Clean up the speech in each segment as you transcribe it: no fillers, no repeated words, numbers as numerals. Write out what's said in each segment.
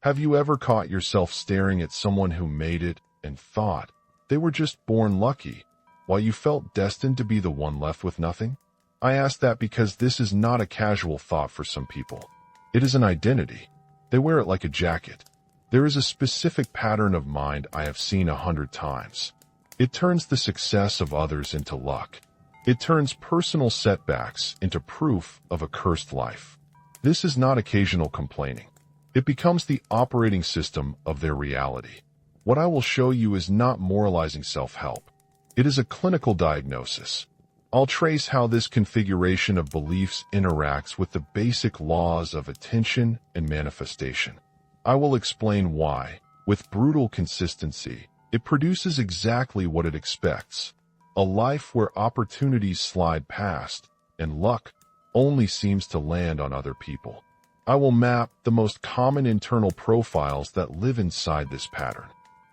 Have you ever caught yourself staring at someone who made it and thought they were just born lucky, while you felt destined to be the one left with nothing? I ask that because this is not a casual thought for some people. It is an identity. They wear it like a jacket. There is a specific pattern of mind I have seen 100 times. It turns the success of others into luck. It turns personal setbacks into proof of a cursed life. This is not occasional complaining. It becomes the operating system of their reality. What I will show you is not moralizing self-help. It is a clinical diagnosis. I'll trace how this configuration of beliefs interacts with the basic laws of attention and manifestation. I will explain why, with brutal consistency, it produces exactly what it expects. A life where opportunities slide past and luck only seems to land on other people. I will map the most common internal profiles that live inside this pattern.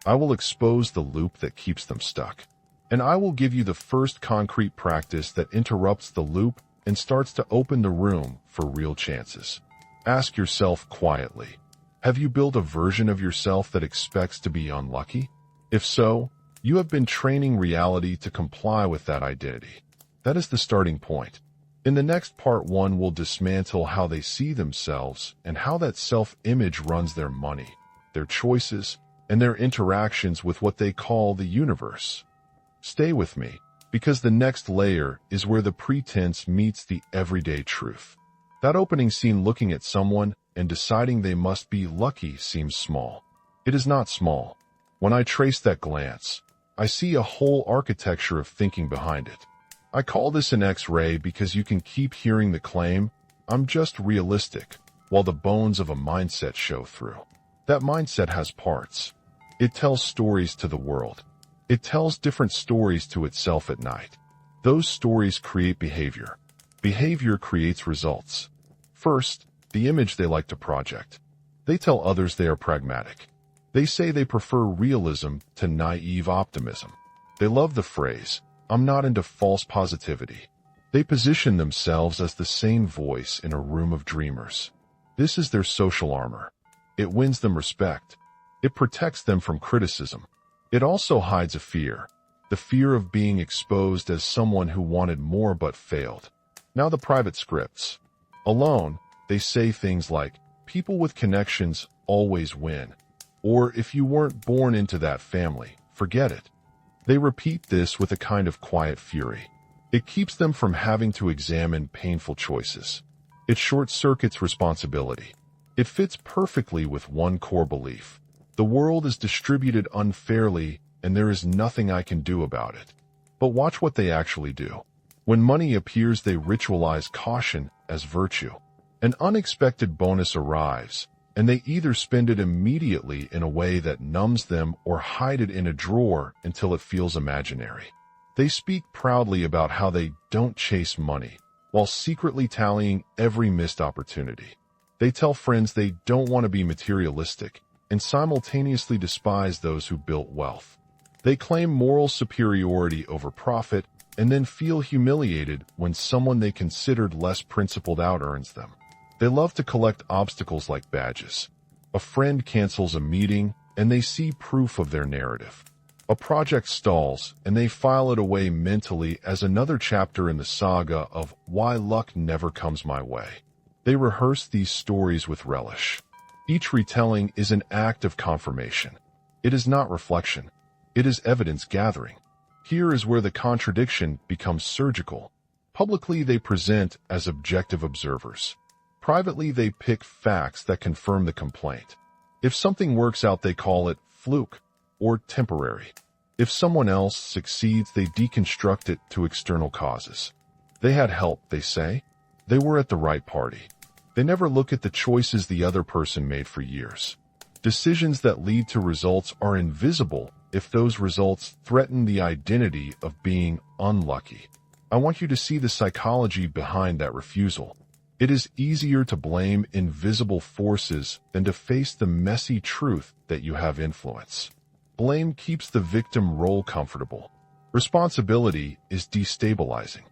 I will expose the loop that keeps them stuck. And I will give you the first concrete practice that interrupts the loop and starts to open the room for real chances. Ask yourself quietly, have you built a version of yourself that expects to be unlucky? If so, you have been training reality to comply with that identity. That is the starting point. In the next part 1, we'll dismantle how they see themselves and how that self-image runs their money, their choices, and their interactions with what they call the universe. Stay with me, because the next layer is where the pretense meets the everyday truth. That opening scene looking at someone and deciding they must be lucky seems small. It is not small. When I trace that glance, I see a whole architecture of thinking behind it. I call this an X-ray because you can keep hearing the claim, I'm just realistic, while the bones of a mindset show through. That mindset has parts. It tells stories to the world. It tells different stories to itself at night. Those stories create behavior. Behavior creates results. First, the image they like to project. They tell others they are pragmatic. They say they prefer realism to naive optimism. They love the phrase, I'm not into false positivity. They position themselves as the sane voice in a room of dreamers. This is their social armor. It wins them respect. It protects them from criticism. It also hides a fear, the fear of being exposed as someone who wanted more but failed. Now the private scripts. Alone, they say things like, people with connections always win. Or if you weren't born into that family, forget it. They repeat this with a kind of quiet fury. It keeps them from having to examine painful choices. It short-circuits responsibility. It fits perfectly with one core belief. The world is distributed unfairly, and there is nothing I can do about it. But watch what they actually do. When money appears, they ritualize caution as virtue. An unexpected bonus arrives, and they either spend it immediately in a way that numbs them or hide it in a drawer until it feels imaginary. They speak proudly about how they don't chase money, while secretly tallying every missed opportunity. They tell friends they don't want to be materialistic, and simultaneously despise those who built wealth. They claim moral superiority over profit, and then feel humiliated when someone they considered less principled out-earns them. They love to collect obstacles like badges. A friend cancels a meeting, and they see proof of their narrative. A project stalls, and they file it away mentally as another chapter in the saga of why luck never comes my way. They rehearse these stories with relish. Each retelling is an act of confirmation. It is not reflection. It is evidence gathering. Here is where the contradiction becomes surgical. Publicly, they present as objective observers. Privately, they pick facts that confirm the complaint. If something works out, they call it fluke or temporary. If someone else succeeds, they deconstruct it to external causes. They had help, they say. They were at the right party. They never look at the choices the other person made for years. Decisions that lead to results are invisible if those results threaten the identity of being unlucky. I want you to see the psychology behind that refusal. It is easier to blame invisible forces than to face the messy truth that you have influence. Blame keeps the victim role comfortable. Responsibility is destabilizing.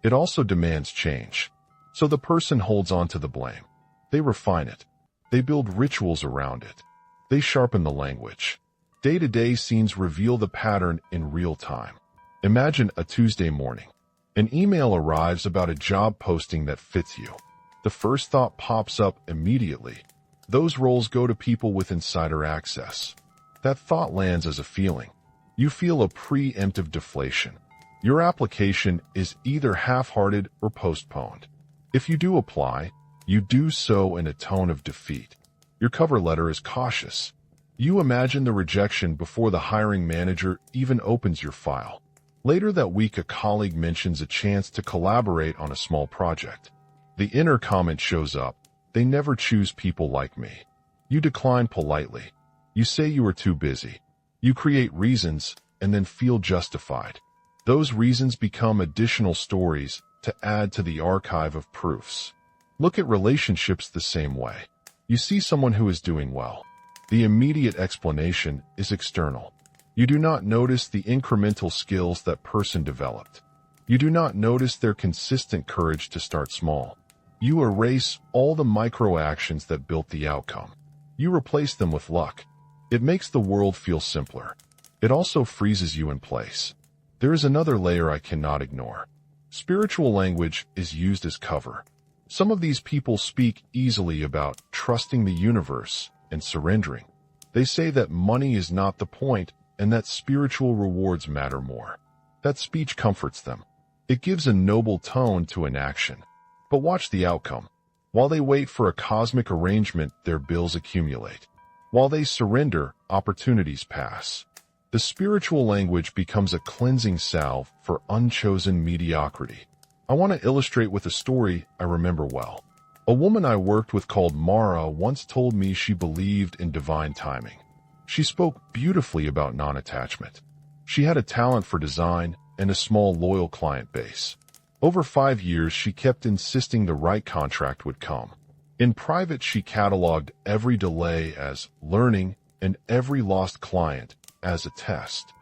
It also demands change. So the person holds on to the blame. They refine it. They build rituals around it. They sharpen the language. Day-to-day scenes reveal the pattern in real time. Imagine a Tuesday morning. An email arrives about a job posting that fits you. The first thought pops up immediately. Those roles go to people with insider access. That thought lands as a feeling. You feel a preemptive deflation. Your application is either half-hearted or postponed. If you do apply, you do so in a tone of defeat. Your cover letter is cautious. You imagine the rejection before the hiring manager even opens your file. Later that week, a colleague mentions a chance to collaborate on a small project. The inner comment shows up. They never choose people like me. You decline politely. You say you are too busy. You create reasons and then feel justified. Those reasons become additional stories to add to the archive of proofs. Look at relationships the same way. You see someone who is doing well. The immediate explanation is external. You do not notice the incremental skills that person developed. You do not notice their consistent courage to start small. You erase all the micro actions that built the outcome. You replace them with luck. It makes the world feel simpler. It also freezes you in place. There is another layer I cannot ignore. Spiritual language is used as cover. Some of these people speak easily about trusting the universe and surrendering. They say that money is not the point and that spiritual rewards matter more. That speech comforts them. It gives a noble tone to an action. But watch the outcome. While they wait for a cosmic arrangement, their bills accumulate. While they surrender, opportunities pass. The spiritual language becomes a cleansing salve for unchosen mediocrity. I want to illustrate with a story I remember well. A woman I worked with called Mara once told me she believed in divine timing. She spoke beautifully about non-attachment. She had a talent for design and a small loyal client base. Over 5 years, she kept insisting the right contract would come. In private, she cataloged every delay as learning and every lost client as a test.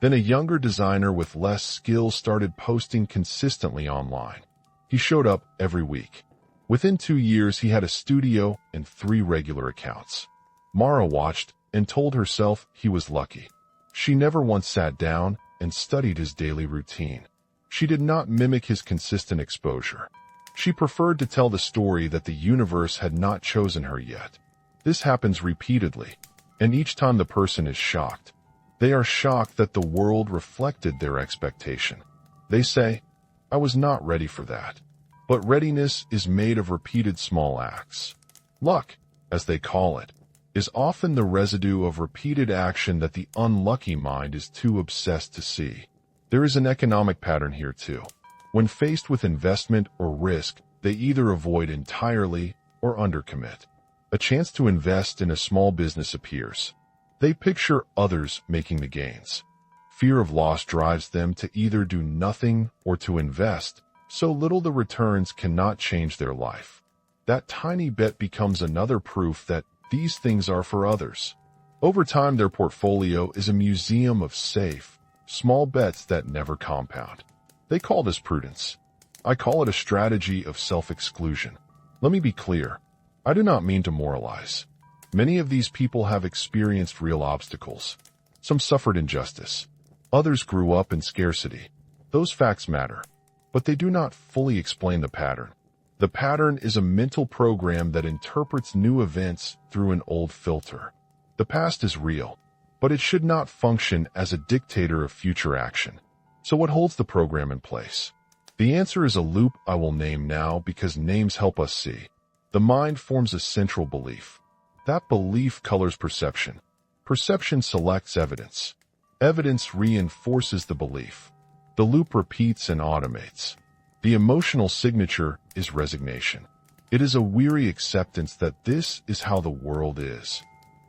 Then a younger designer with less skills started posting consistently online. He showed up every week. Within 2 years, he had a studio and 3 regular accounts. Mara watched and told herself he was lucky. She never once sat down and studied his daily routine. She did not mimic his consistent exposure. She preferred to tell the story that the universe had not chosen her yet. This happens repeatedly, and each time the person is shocked. They are shocked that the world reflected their expectation. They say, "I was not ready for that." But readiness is made of repeated small acts. Luck, as they call it, is often the residue of repeated action that the unlucky mind is too obsessed to see. There is an economic pattern here too. When faced with investment or risk, they either avoid entirely or undercommit. A chance to invest in a small business appears. They picture others making the gains. Fear of loss drives them to either do nothing or to invest, so little the returns cannot change their life. That tiny bet becomes another proof that these things are for others. Over time, their portfolio is a museum of safe, small bets that never compound. They call this prudence. I call it a strategy of self-exclusion. Let me be clear. I do not mean to moralize. Many of these people have experienced real obstacles. Some suffered injustice. Others grew up in scarcity. Those facts matter, but they do not fully explain the pattern. The pattern is a mental program that interprets new events through an old filter. The past is real, but it should not function as a dictator of future action. So what holds the program in place? The answer is a loop I will name now because names help us see. The mind forms a central belief. That belief colors perception. Perception selects evidence. Evidence reinforces the belief. The loop repeats and automates. The emotional signature is resignation. It is a weary acceptance that this is how the world is.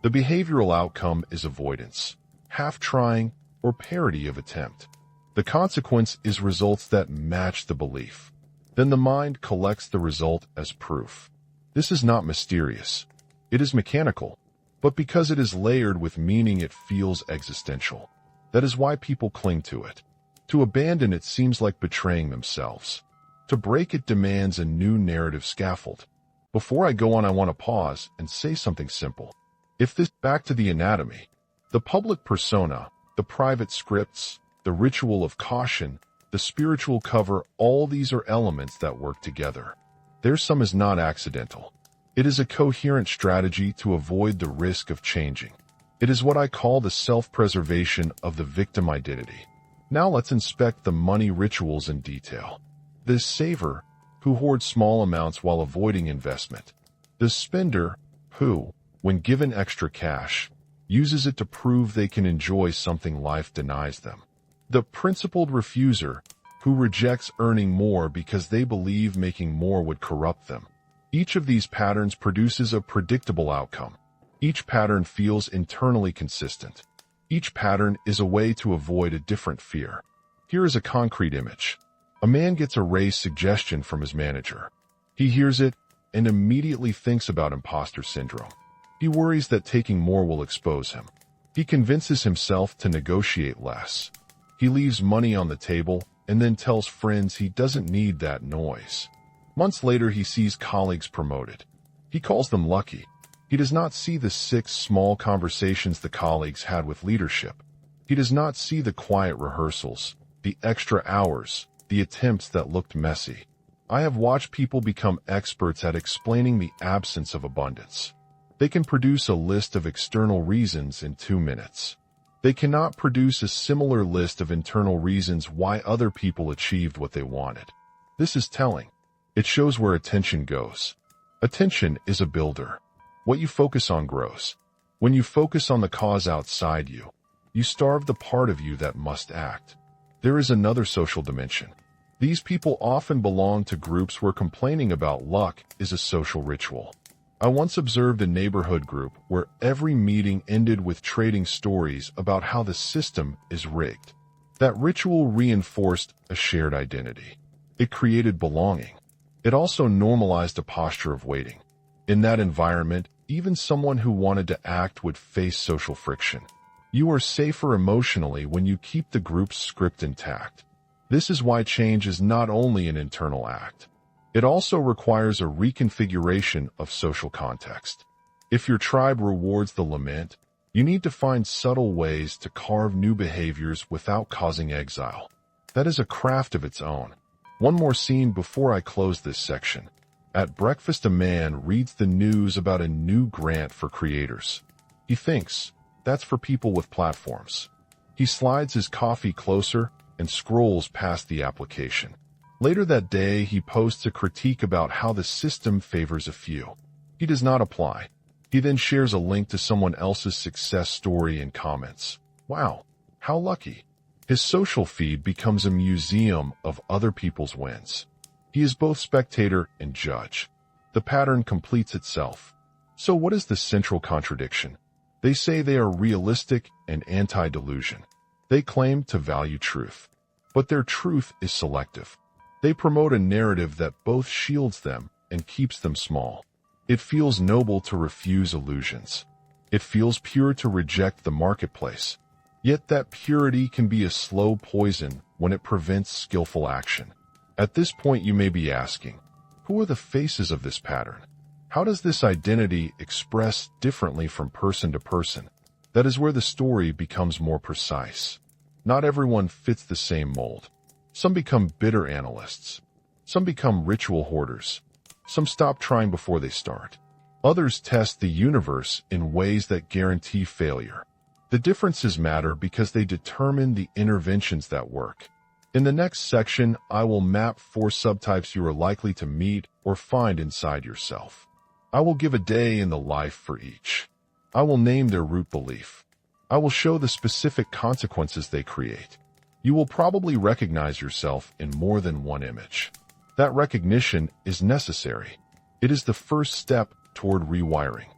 The behavioral outcome is avoidance, half-trying, or parody of attempt. The consequence is results that match the belief. Then the mind collects the result as proof. This is not mysterious. It is mechanical, but because it is layered with meaning, it feels existential. That is why people cling to it. To abandon it seems like betraying themselves. To break it demands a new narrative scaffold. Before I go on, I want to pause and say something simple. Back to the anatomy. The public persona, the private scripts, the ritual of caution, the spiritual cover, all these are elements that work together. Their sum is not accidental. It is a coherent strategy to avoid the risk of changing. It is what I call the self-preservation of the victim identity. Now let's inspect the money rituals in detail. The saver, who hoards small amounts while avoiding investment. The spender, who, when given extra cash, uses it to prove they can enjoy something life denies them. The principled refuser, who rejects earning more because they believe making more would corrupt them. Each of these patterns produces a predictable outcome. Each pattern feels internally consistent. Each pattern is a way to avoid a different fear. Here is a concrete image. A man gets a raise suggestion from his manager. He hears it and immediately thinks about imposter syndrome. He worries that taking more will expose him. He convinces himself to negotiate less. He leaves money on the table and then tells friends he doesn't need that noise. Months later, he sees colleagues promoted. He calls them lucky. He does not see the 6 small conversations the colleagues had with leadership. He does not see the quiet rehearsals, the extra hours, the attempts that looked messy. I have watched people become experts at explaining the absence of abundance. They can produce a list of external reasons in 2 minutes. They cannot produce a similar list of internal reasons why other people achieved what they wanted. This is telling. It shows where attention goes. Attention is a builder. What you focus on grows. When you focus on the cause outside you, you starve the part of you that must act. There is another social dimension. These people often belong to groups where complaining about luck is a social ritual. I once observed a neighborhood group where every meeting ended with trading stories about how the system is rigged. That ritual reinforced a shared identity. It created belonging. It also normalized a posture of waiting. In that environment, even someone who wanted to act would face social friction. You are safer emotionally when you keep the group's script intact. This is why change is not only an internal act. It also requires a reconfiguration of social context. If your tribe rewards the lament, you need to find subtle ways to carve new behaviors without causing exile. That is a craft of its own. One more scene before I close this section. At breakfast, a man reads the news about a new grant for creators. He thinks, that's for people with platforms. He slides his coffee closer and scrolls past the application. Later that day, he posts a critique about how the system favors a few. He does not apply. He then shares a link to someone else's success story and comments. Wow, how lucky. His social feed becomes a museum of other people's wins. He is both spectator and judge. The pattern completes itself. So what is the central contradiction? They say they are realistic and anti-delusion. They claim to value truth. But their truth is selective. They promote a narrative that both shields them and keeps them small. It feels noble to refuse illusions. It feels pure to reject the marketplace. Yet that purity can be a slow poison when it prevents skillful action. At this point, you may be asking, who are the faces of this pattern? How does this identity express differently from person to person? That is where the story becomes more precise. Not everyone fits the same mold. Some become bitter analysts. Some become ritual hoarders. Some stop trying before they start. Others test the universe in ways that guarantee failure. The differences matter because they determine the interventions that work. In the next section, I will map 4 subtypes you are likely to meet or find inside yourself. I will give a day in the life for each. I will name their root belief. I will show the specific consequences they create. You will probably recognize yourself in more than one image. That recognition is necessary. It is the first step toward rewiring.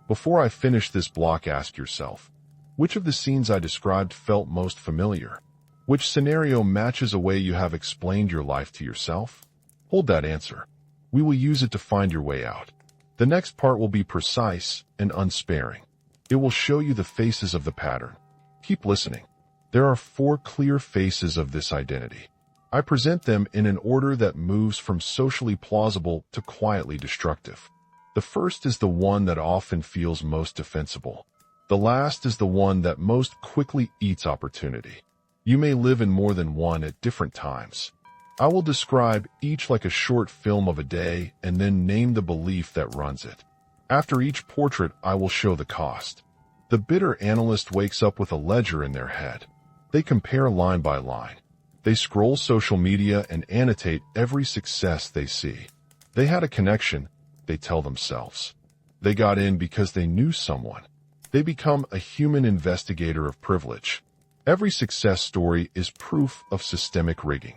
Before I finish this block, ask yourself, which of the scenes I described felt most familiar? Which scenario matches a way you have explained your life to yourself? Hold that answer. We will use it to find your way out. The next part will be precise and unsparing. It will show you the faces of the pattern. Keep listening. There are 4 clear faces of this identity. I present them in an order that moves from socially plausible to quietly destructive. The first is the one that often feels most defensible. The last is the one that most quickly eats opportunity. You may live in more than one at different times. I will describe each like a short film of a day and then name the belief that runs it. After each portrait, I will show the cost. The bitter analyst wakes up with a ledger in their head. They compare line by line. They scroll social media and annotate every success they see. They had a connection, they tell themselves. They got in because they knew someone. They become a human investigator of privilege. Every success story is proof of systemic rigging.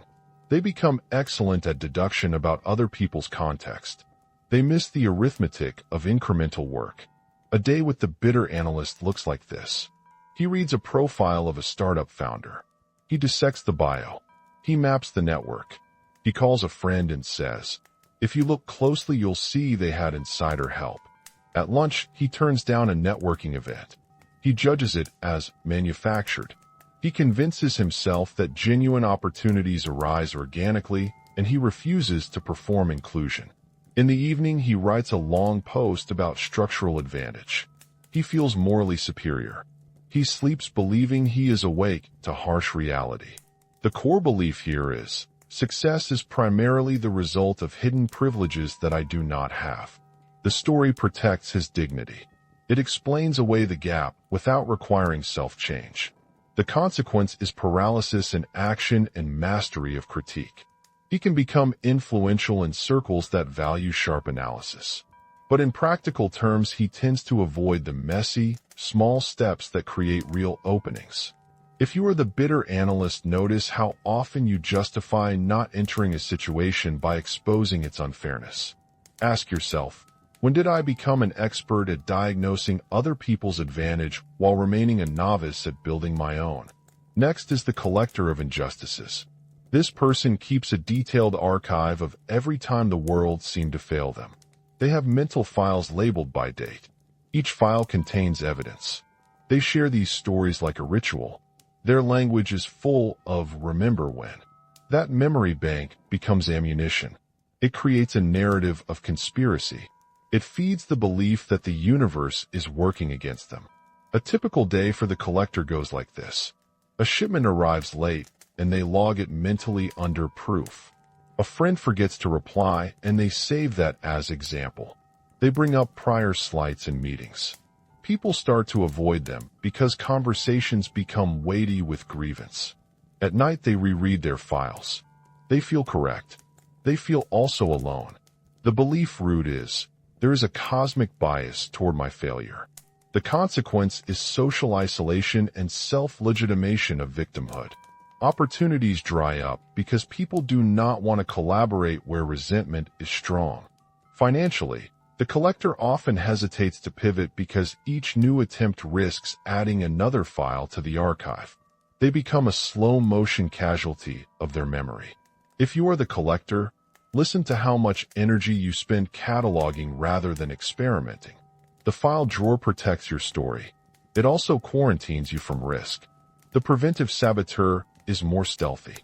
They become excellent at deduction about other people's context. They miss the arithmetic of incremental work. A day with the bitter analyst looks like this. He reads a profile of a startup founder. He dissects the bio. He maps the network. He calls a friend and says, "If you look closely, you'll see they had insider help." At lunch, he turns down a networking event. He judges it as manufactured. He convinces himself that genuine opportunities arise organically, and he refuses to perform inclusion. In the evening, he writes a long post about structural advantage. He feels morally superior. He sleeps believing he is awake to harsh reality. The core belief here is, success is primarily the result of hidden privileges that I do not have. The story protects his dignity. It explains away the gap without requiring self-change. The consequence is paralysis in action and mastery of critique. He can become influential in circles that value sharp analysis. But in practical terms, he tends to avoid the messy, small steps that create real openings. If you are the bitter analyst, notice how often you justify not entering a situation by exposing its unfairness. Ask yourself, when did I become an expert at diagnosing other people's advantage while remaining a novice at building my own? Next is the collector of injustices. This person keeps a detailed archive of every time the world seemed to fail them. They have mental files labeled by date. Each file contains evidence. They share these stories like a ritual. Their language is full of remember when. That memory bank becomes ammunition. It creates a narrative of conspiracy. It feeds the belief that the universe is working against them. A typical day for the collector goes like this. A shipment arrives late, and they log it mentally under proof. A friend forgets to reply, and they save that as example. They bring up prior slights in meetings. People start to avoid them because conversations become weighty with grievance. At night, they reread their files. They feel correct. They feel also alone. The belief root is, there is a cosmic bias toward my failure. The consequence is social isolation and self-legitimation of victimhood. Opportunities dry up because people do not want to collaborate where resentment is strong. Financially, the collector often hesitates to pivot because each new attempt risks adding another file to the archive. They become a slow-motion casualty of their memory. If you are the collector, listen to how much energy you spend cataloging rather than experimenting. The file drawer protects your story. It also quarantines you from risk. The preventive saboteur is more stealthy.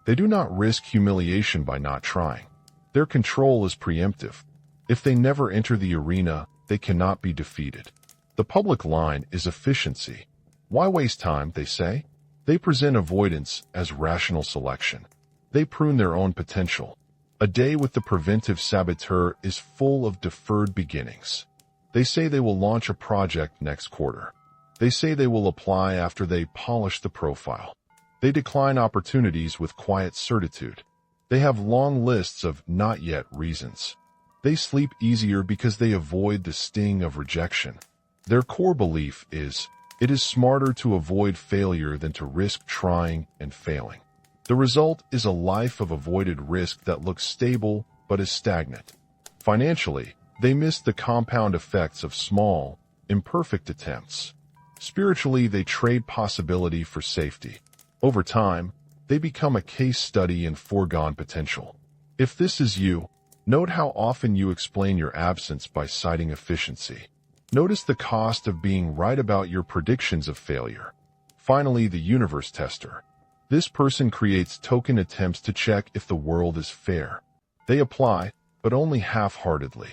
They do not risk humiliation by not trying. Their control is preemptive. If they never enter the arena, they cannot be defeated. The public line is efficiency. Why waste time, they say? They present avoidance as rational selection. They prune their own potential. A day with the preventive saboteur is full of deferred beginnings. They say they will launch a project next quarter. They say they will apply after they polish the profile. They decline opportunities with quiet certitude. They have long lists of not yet reasons. They sleep easier because they avoid the sting of rejection. Their core belief is, it is smarter to avoid failure than to risk trying and failing. The result is a life of avoided risk that looks stable but is stagnant. Financially, they miss the compound effects of small, imperfect attempts. Spiritually, they trade possibility for safety. Over time, they become a case study in foregone potential. If this is you, note how often you explain your absence by citing efficiency. Notice the cost of being right about your predictions of failure. Finally, the universe tester. This person creates token attempts to check if the world is fair. They apply, but only half-heartedly.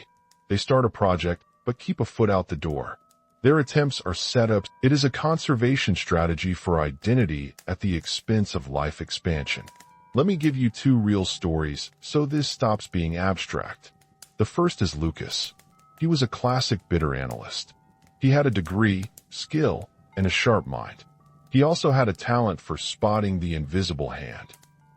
They start a project, but keep a foot out the door. Their attempts are setups. It is a conservation strategy for identity at the expense of life expansion. Let me give you two real stories so this stops being abstract. The first is Lucas. He was a classic bidder analyst. He had a degree, skill, and a sharp mind. He also had a talent for spotting the invisible hand.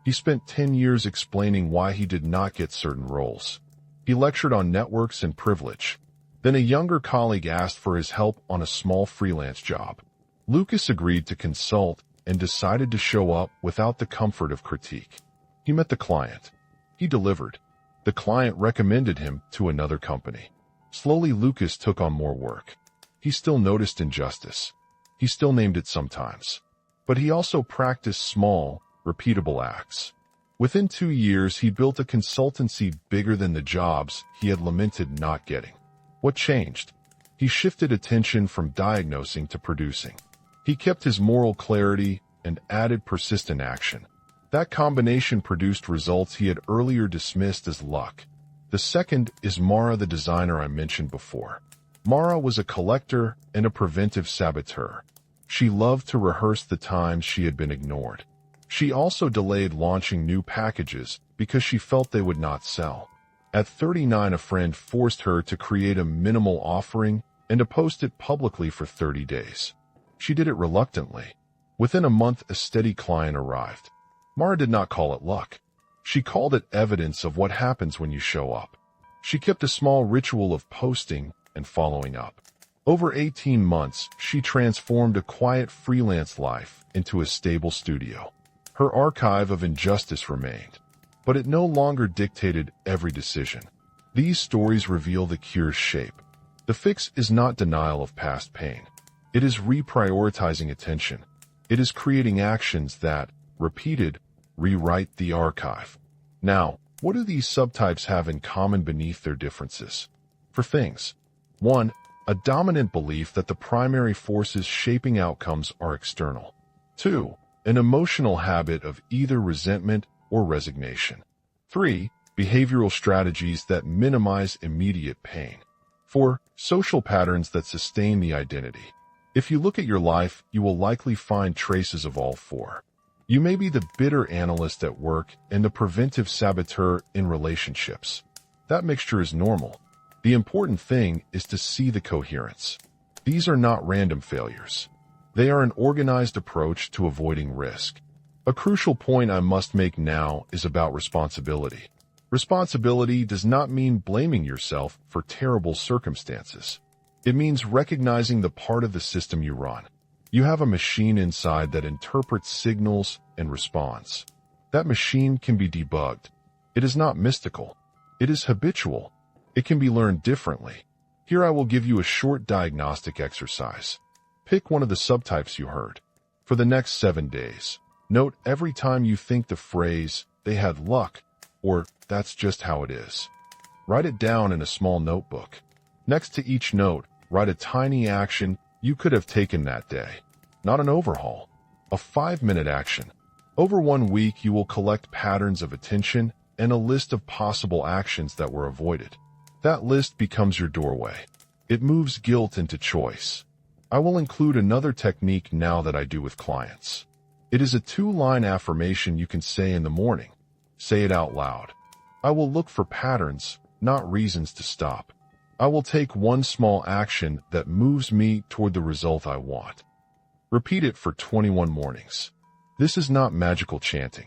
He spent 10 years explaining why he did not get certain roles. He lectured on networks and privilege. Then a younger colleague asked for his help on a small freelance job. Lucas agreed to consult and decided to show up without the comfort of critique. He met the client. He delivered. The client recommended him to another company. Slowly, Lucas took on more work. He still noticed injustice. He still named it sometimes. But he also practiced small, repeatable acts. Within 2 years, he built a consultancy bigger than the jobs he had lamented not getting. What changed? He shifted attention from diagnosing to producing. He kept his moral clarity and added persistent action. That combination produced results he had earlier dismissed as luck. The second is Mara, the designer I mentioned before. Mara was a collector and a preventive saboteur. She loved to rehearse the times she had been ignored. She also delayed launching new packages because she felt they would not sell. At 39, a friend forced her to create a minimal offering and to post it publicly for 30 days. She did it reluctantly. Within a month, a steady client arrived. Mara did not call it luck. She called it evidence of what happens when you show up. She kept a small ritual of posting and following up. Over 18 months, she transformed a quiet freelance life into a stable studio. Her archive of injustice remained, but it no longer dictated every decision. These stories reveal the cure's shape. The fix is not denial of past pain. It is reprioritizing attention. It is creating actions that, repeated, rewrite the archive. Now, what do these subtypes have in common beneath their differences? For things. 1. A dominant belief that the primary forces shaping outcomes are external. 2. An emotional habit of either resentment or resignation. 3. Behavioral strategies that minimize immediate pain. 4. Social patterns that sustain the identity. If you look at your life, you will likely find traces of all four. You may be the bitter analyst at work and the preventive saboteur in relationships. That mixture is normal. The important thing is to see the coherence. These are not random failures. They are an organized approach to avoiding risk. A crucial point I must make now is about responsibility. Responsibility does not mean blaming yourself for terrible circumstances. It means recognizing the part of the system you run. You have a machine inside that interprets signals and responds. That machine can be debugged. It is not mystical. It is habitual. It can be learned differently. Here I will give you a short diagnostic exercise. Pick one of the subtypes you heard. For the next 7 days, note every time you think the phrase, "they had luck," or "that's just how it is." Write it down in a small notebook. Next to each note, write a tiny action you could have taken that day. Not an overhaul. A 5-minute action. Over 1 week, you will collect patterns of attention and a list of possible actions that were avoided. That list becomes your doorway. It moves guilt into choice. I will include another technique now that I do with clients. It is a 2-line affirmation you can say in the morning. Say it out loud. I will look for patterns, not reasons to stop. I will take one small action that moves me toward the result I want. Repeat it for 21 mornings. This is not magical chanting.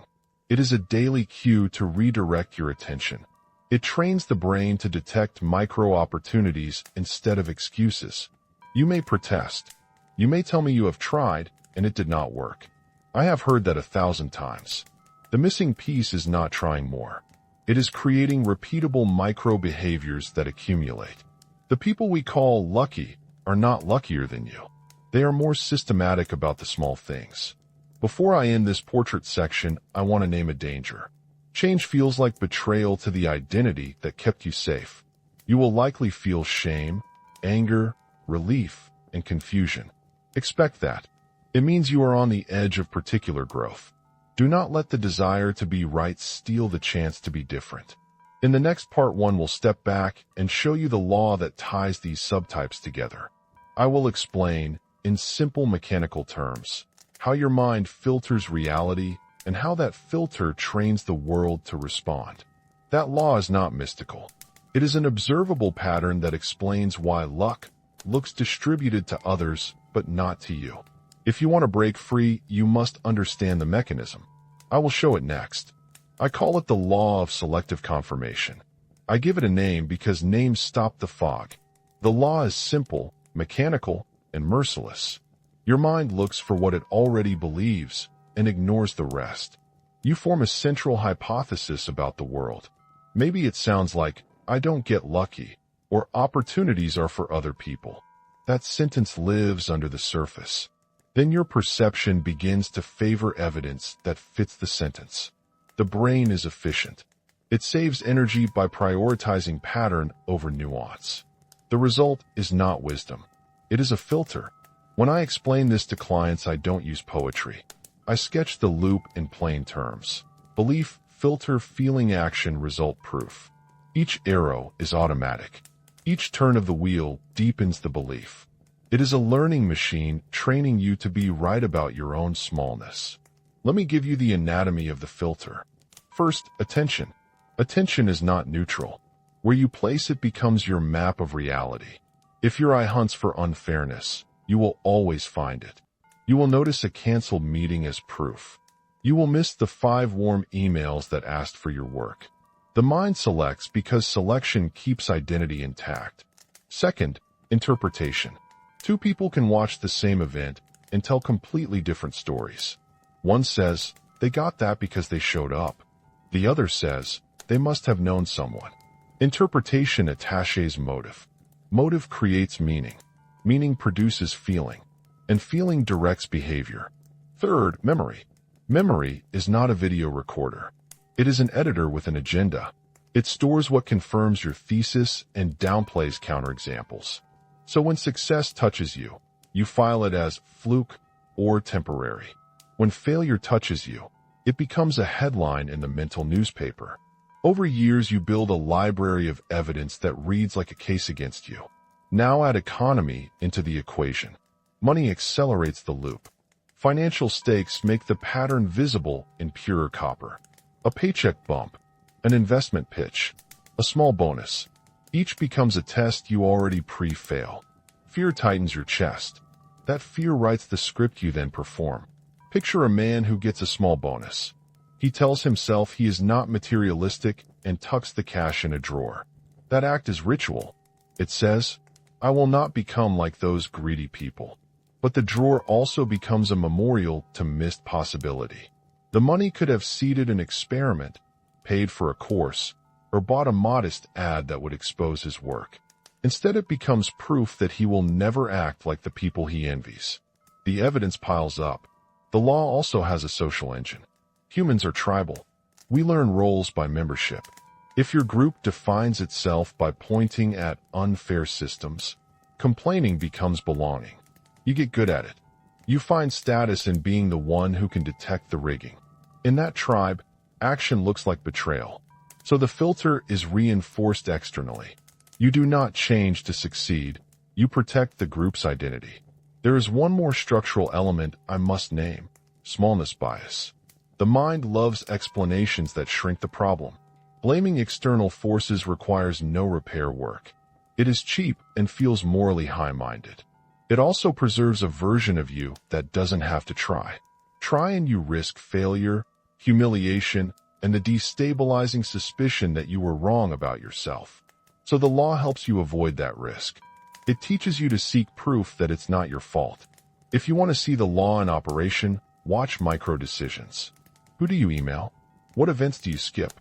It is a daily cue to redirect your attention. It trains the brain to detect micro-opportunities instead of excuses. You may protest. You may tell me you have tried, and it did not work. I have heard that 1,000 times. The missing piece is not trying more. It is creating repeatable micro-behaviors that accumulate. The people we call lucky are not luckier than you. They are more systematic about the small things. Before I end this portrait section, I want to name a danger. Change feels like betrayal to the identity that kept you safe. You will likely feel shame, anger, relief, and confusion. Expect that. It means you are on the edge of particular growth. Do not let the desire to be right steal the chance to be different. In the next part 1, we'll step back and show you the law that ties these subtypes together. I will explain, in simple mechanical terms, how your mind filters reality and how that filter trains the world to respond. That law is not mystical. It is an observable pattern that explains why luck looks distributed to others but not to you. If you want to break free, you must understand the mechanism. I will show it next. I call it the Law of Selective Confirmation. I give it a name because names stop the fog. The law is simple, mechanical, and merciless. Your mind looks for what it already believes and ignores the rest. You form a central hypothesis about the world. Maybe it sounds like, "I don't get lucky," or "opportunities are for other people." That sentence lives under the surface. Then your perception begins to favor evidence that fits the sentence. The brain is efficient. It saves energy by prioritizing pattern over nuance. The result is not wisdom. It is a filter. When I explain this to clients, I don't use poetry. I sketch the loop in plain terms. Belief, filter, feeling, action, result, proof. Each arrow is automatic. Each turn of the wheel deepens the belief. It is a learning machine training you to be right about your own smallness. Let me give you the anatomy of the filter. First, attention. Attention is not neutral. Where you place it becomes your map of reality. If your eye hunts for unfairness, you will always find it. You will notice a canceled meeting as proof. You will miss the 5 warm emails that asked for your work. The mind selects because selection keeps identity intact. Second, interpretation. 2 people can watch the same event and tell completely different stories. One says, "They got that because they showed up." The other says, "They must have known someone." Interpretation attaches motive. Motive creates meaning. Meaning produces feeling. And feeling directs behavior. Third, memory. Memory is not a video recorder. It is an editor with an agenda. It stores what confirms your thesis and downplays counterexamples. So when success touches you, you file it as fluke or temporary. When failure touches you, it becomes a headline in the mental newspaper. Over years, you build a library of evidence that reads like a case against you. Now add economy into the equation. Money accelerates the loop. Financial stakes make the pattern visible in pure copper. A paycheck bump, an investment pitch, a small bonus. Each becomes a test you already pre-fail. Fear tightens your chest. That fear writes the script you then perform. Picture a man who gets a small bonus. He tells himself he is not materialistic and tucks the cash in a drawer. That act is ritual. It says, "I will not become like those greedy people." But the drawer also becomes a memorial to missed possibility. The money could have seeded an experiment, paid for a course, or bought a modest ad that would expose his work. Instead, it becomes proof that he will never act like the people he envies. The evidence piles up. The law also has a social engine. Humans are tribal. We learn roles by membership. If your group defines itself by pointing at unfair systems, complaining becomes belonging. You get good at it. You find status in being the one who can detect the rigging. In that tribe, action looks like betrayal. So the filter is reinforced externally. You do not change to succeed. You protect the group's identity. There is one more structural element I must name: smallness bias. The mind loves explanations that shrink the problem. Blaming external forces requires no repair work. It is cheap and feels morally high-minded. It also preserves a version of you that doesn't have to try. Try and you risk failure, humiliation, and the destabilizing suspicion that you were wrong about yourself. So the law helps you avoid that risk. It teaches you to seek proof that it's not your fault. If you want to see the law in operation, watch Micro Decisions. Who do you email? What events do you skip?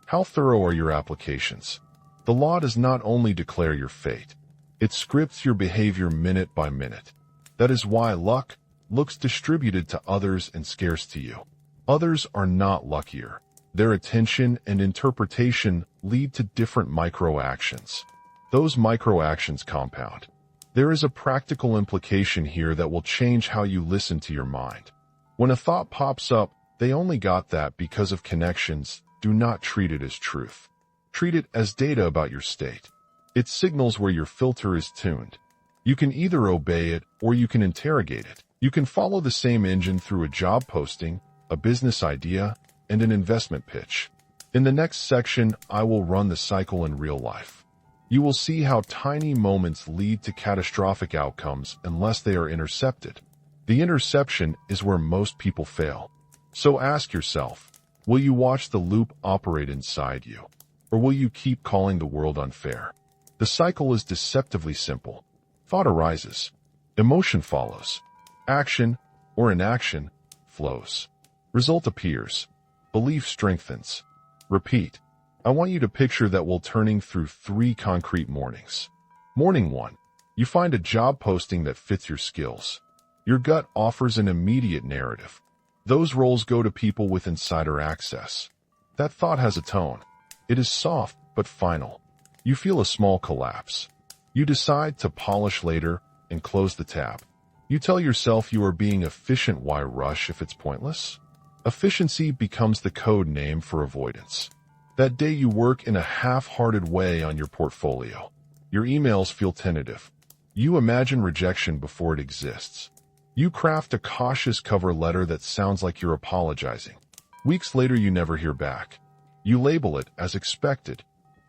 How thorough are your applications? The law does not only declare your fate, it scripts your behavior minute by minute. That is why luck looks distributed to others and scarce to you. Others are not luckier. Their attention and interpretation lead to different micro-actions. Those micro-actions compound. There is a practical implication here that will change how you listen to your mind. When a thought pops up, they only got that because of connections. Do not treat it as truth. Treat it as data about your state. It signals where your filter is tuned. You can either obey it or you can interrogate it. You can follow the same engine through a job posting, a business idea, and an investment pitch. In the next section, I will run the cycle in real life. You will see how tiny moments lead to catastrophic outcomes unless they are intercepted. The interception is where most people fail. So ask yourself, will you watch the loop operate inside you? Or will you keep calling the world unfair? The cycle is deceptively simple. Thought arises. Emotion follows. Action, or inaction, flows. Result appears. Belief strengthens. Repeat. I want you to picture that while turning through 3 concrete mornings. Morning 1. You find a job posting that fits your skills. Your gut offers an immediate narrative. Those roles go to people with insider access. That thought has a tone. It is soft but final. You feel a small collapse. You decide to polish later and close the tab. You tell yourself you are being efficient. Why rush if it's pointless? Efficiency becomes the code name for avoidance. That day you work in a half-hearted way on your portfolio. Your emails feel tentative. You imagine rejection before it exists. You craft a cautious cover letter that sounds like you're apologizing. Weeks later you never hear back. You label it as expected.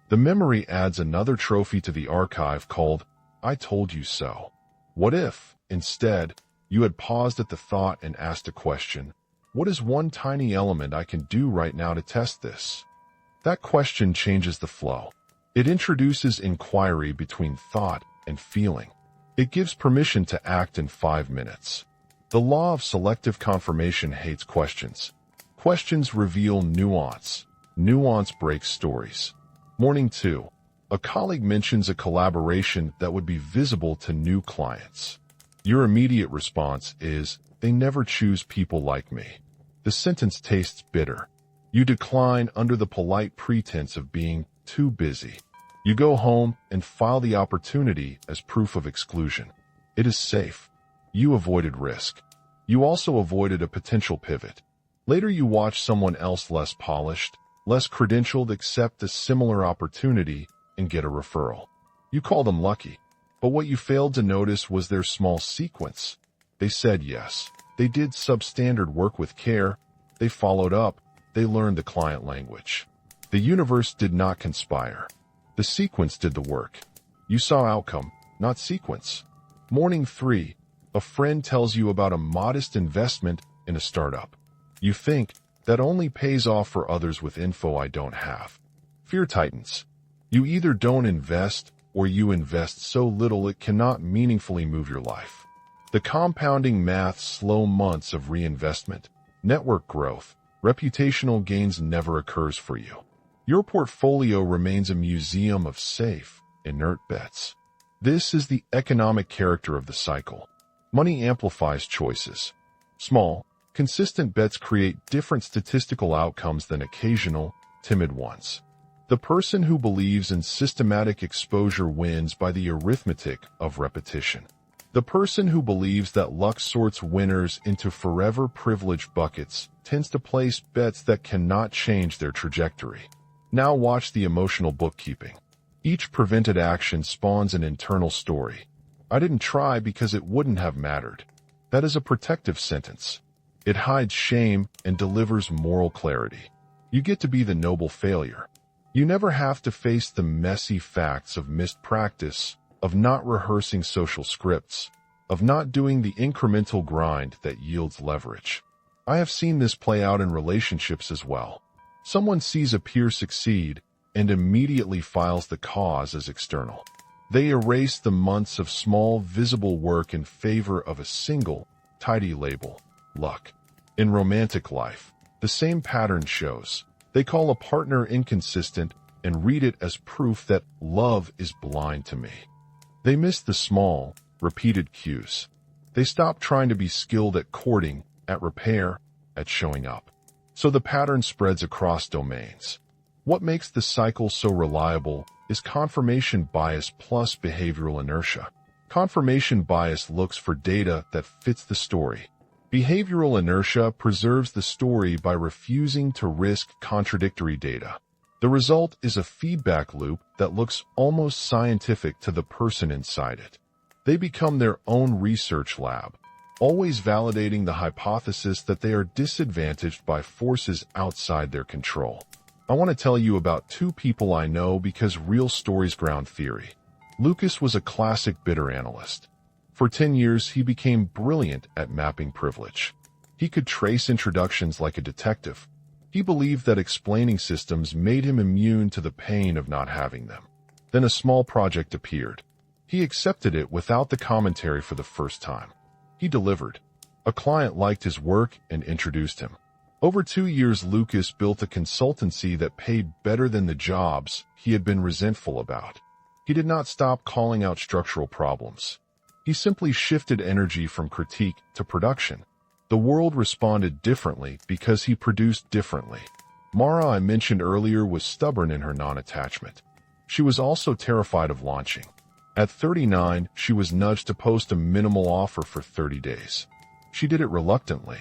The memory adds another trophy to the archive called, I told you so. What if, instead, you had paused at the thought and asked a question? What is one tiny element I can do right now to test this? That question changes the flow. It introduces inquiry between thought and feeling. It gives permission to act in 5 minutes. The law of selective confirmation hates questions. Questions reveal nuance. Nuance breaks stories. Morning 2. A colleague mentions a collaboration that would be visible to new clients. Your immediate response is, they never choose people like me. The sentence tastes bitter. You decline under the polite pretense of being too busy. You go home and file the opportunity as proof of exclusion. It is safe. You avoided risk. You also avoided a potential pivot. Later you watch someone else less polished, less credentialed accept a similar opportunity and get a referral. You call them lucky. But what you failed to notice was their small sequence. They said yes. They did substandard work with care. They followed up. They learned the client language. The universe did not conspire. The sequence did the work. You saw outcome, not sequence. Morning 3. A friend tells you about a modest investment in a startup. You think, that only pays off for others with info I don't have. Fear tightens. You either don't invest or you invest so little it cannot meaningfully move your life. The compounding math slow months of reinvestment, network growth, reputational gains never occurs for you. Your portfolio remains a museum of safe, inert bets. This is the economic character of the cycle. Money amplifies choices. Small, consistent bets create different statistical outcomes than occasional, timid ones. The person who believes in systematic exposure wins by the arithmetic of repetition. The person who believes that luck sorts winners into forever privileged buckets tends to place bets that cannot change their trajectory. Now watch the emotional bookkeeping. Each prevented action spawns an internal story. I didn't try because it wouldn't have mattered. That is a protective sentence. It hides shame and delivers moral clarity. You get to be the noble failure. You never have to face the messy facts of missed practice, of not rehearsing social scripts, of not doing the incremental grind that yields leverage. I have seen this play out in relationships as well. Someone sees a peer succeed and immediately files the cause as external. They erase the months of small, visible work in favor of a single, tidy label, luck. In romantic life, the same pattern shows. They call a partner inconsistent and read it as proof that love is blind to me. They miss the small, repeated cues. They stop trying to be skilled at courting, at repair, at showing up. So the pattern spreads across domains. What makes the cycle so reliable is confirmation bias plus behavioral inertia. Confirmation bias looks for data that fits the story. Behavioral inertia preserves the story by refusing to risk contradictory data. The result is a feedback loop that looks almost scientific to the person inside it. They become their own research lab, always validating the hypothesis that they are disadvantaged by forces outside their control. I want to tell you about two people I know because real stories ground theory. Lucas was a classic bidder analyst. For 10 years, he became brilliant at mapping privilege. He could trace introductions like a detective. He believed that explaining systems made him immune to the pain of not having them. Then a small project appeared. He accepted it without the commentary for the first time. He delivered. A client liked his work and introduced him. Over 2 years, Lucas built a consultancy that paid better than the jobs he had been resentful about. He did not stop calling out structural problems. He simply shifted energy from critique to production. The world responded differently because he produced differently. Mara, I mentioned earlier, was stubborn in her non-attachment. She was also terrified of launching. At 39, she was nudged to post a minimal offer for 30 days. She did it reluctantly.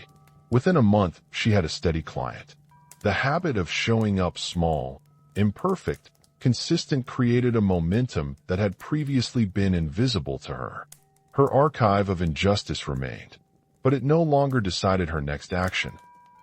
Within a month, she had a steady client. The habit of showing up small, imperfect, consistent created a momentum that had previously been invisible to her. Her archive of injustice remained, but it no longer decided her next action.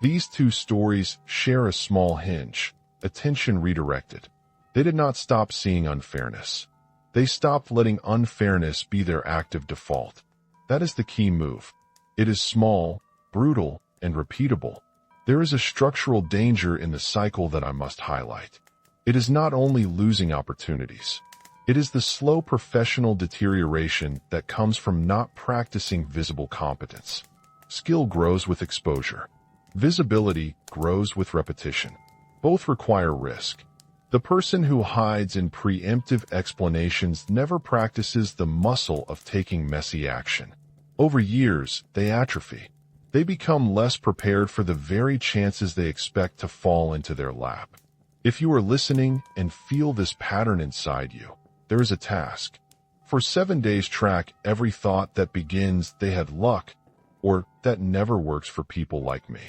These two stories share a small hinge, attention redirected. They did not stop seeing unfairness. They stopped letting unfairness be their active default. That is the key move. It is small, brutal, and repeatable. There is a structural danger in the cycle that I must highlight. It is not only losing opportunities. It is the slow professional deterioration that comes from not practicing visible competence. Skill grows with exposure. Visibility grows with repetition. Both require risk. The person who hides in preemptive explanations never practices the muscle of taking messy action. Over years, they atrophy. They become less prepared for the very chances they expect to fall into their lap. If you are listening and feel this pattern inside you, there is a task. For 7 days, track every thought that begins, "They had luck," or "That never works for people like me."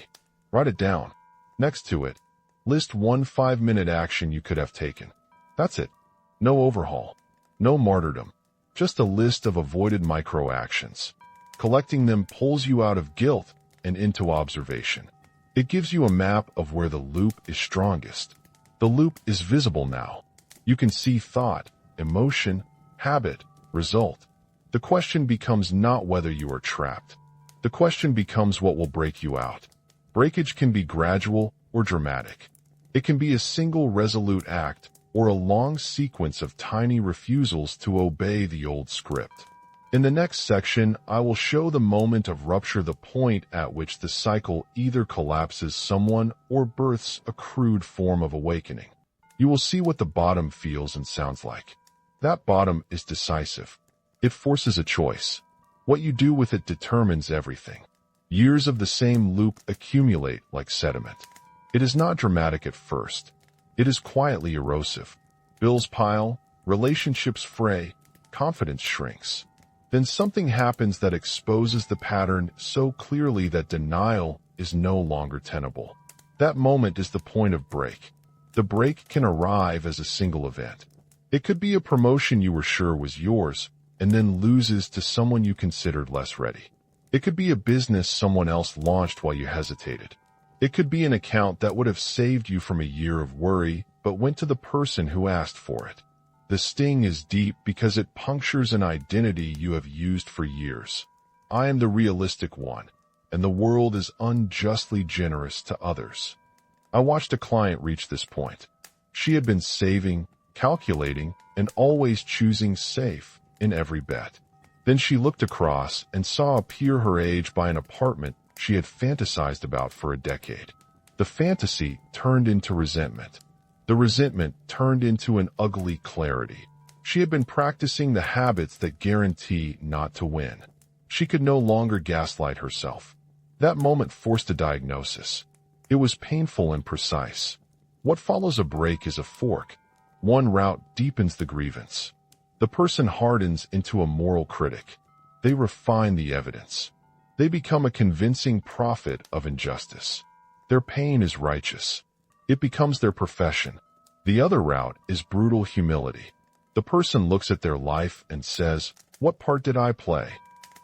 Write it down. Next to it, list one 5-minute action you could have taken. That's it. No overhaul. No martyrdom. Just a list of avoided micro-actions. Collecting them pulls you out of guilt and into observation. It gives you a map of where the loop is strongest. The loop is visible now. You can see thought, emotion, habit, result. The question becomes not whether you are trapped. The question becomes what will break you out. Breakage can be gradual or dramatic. It can be a single resolute act or a long sequence of tiny refusals to obey the old script. In the next section, I will show the moment of rupture, the point at which the cycle either collapses someone or births a crude form of awakening. You will see what the bottom feels and sounds like. That bottom is decisive. It forces a choice. What you do with it determines everything. Years of the same loop accumulate like sediment. It is not dramatic at first. It is quietly erosive. Bills pile, relationships fray, confidence shrinks. Then something happens that exposes the pattern so clearly that denial is no longer tenable. That moment is the point of break. The break can arrive as a single event. It could be a promotion you were sure was yours, and then loses to someone you considered less ready. It could be a business someone else launched while you hesitated. It could be an account that would have saved you from a year of worry, but went to the person who asked for it. The sting is deep because it punctures an identity you have used for years. I am the realistic one, and the world is unjustly generous to others. I watched a client reach this point. She had been saving, calculating, and always choosing safe in every bet. Then she looked across and saw a peer her age buy an apartment she had fantasized about for a decade. The fantasy turned into resentment. The resentment turned into an ugly clarity. She had been practicing the habits that guarantee not to win. She could no longer gaslight herself. That moment forced a diagnosis. It was painful and precise. What follows a break is a fork. One route deepens the grievance. The person hardens into a moral critic. They refine the evidence. They become a convincing prophet of injustice. Their pain is righteous. It becomes their profession. The other route is brutal humility. The person looks at their life and says, "What part did I play?"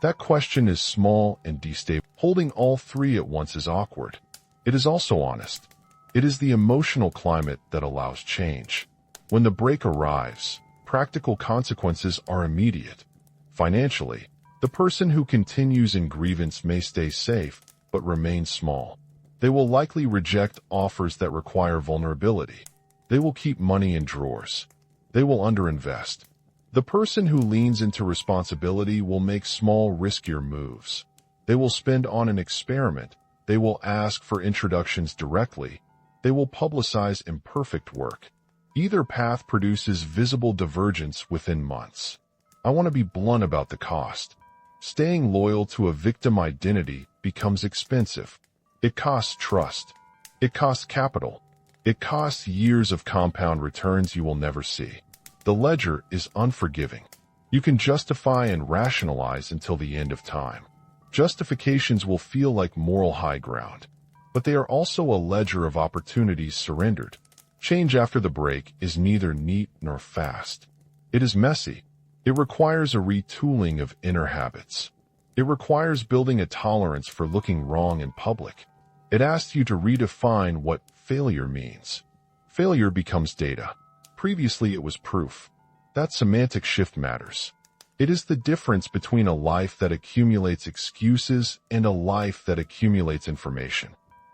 That question is small and destabilizing. Holding all three at once is awkward. It is also honest. It is the emotional climate that allows change. When the break arrives, practical consequences are immediate. Financially, the person who continues in grievance may stay safe, but remain small. They will likely reject offers that require vulnerability. They will keep money in drawers. They will underinvest. The person who leans into responsibility will make small, riskier moves. They will spend on an experiment. They will ask for introductions directly. They will publicize imperfect work. Either path produces visible divergence within months. I want to be blunt about the cost. Staying loyal to a victim identity becomes expensive. It costs trust. It costs capital. It costs years of compound returns you will never see. The ledger is unforgiving. You can justify and rationalize until the end of time. Justifications will feel like moral high ground, but they are also a ledger of opportunities surrendered. Change after the break is neither neat nor fast. It is messy. It requires a retooling of inner habits. It requires building a tolerance for looking wrong in public. It asks you to redefine what failure means. Failure becomes data. Previously it was proof. That semantic shift matters. It is the difference between a life that accumulates excuses and a life that accumulates information.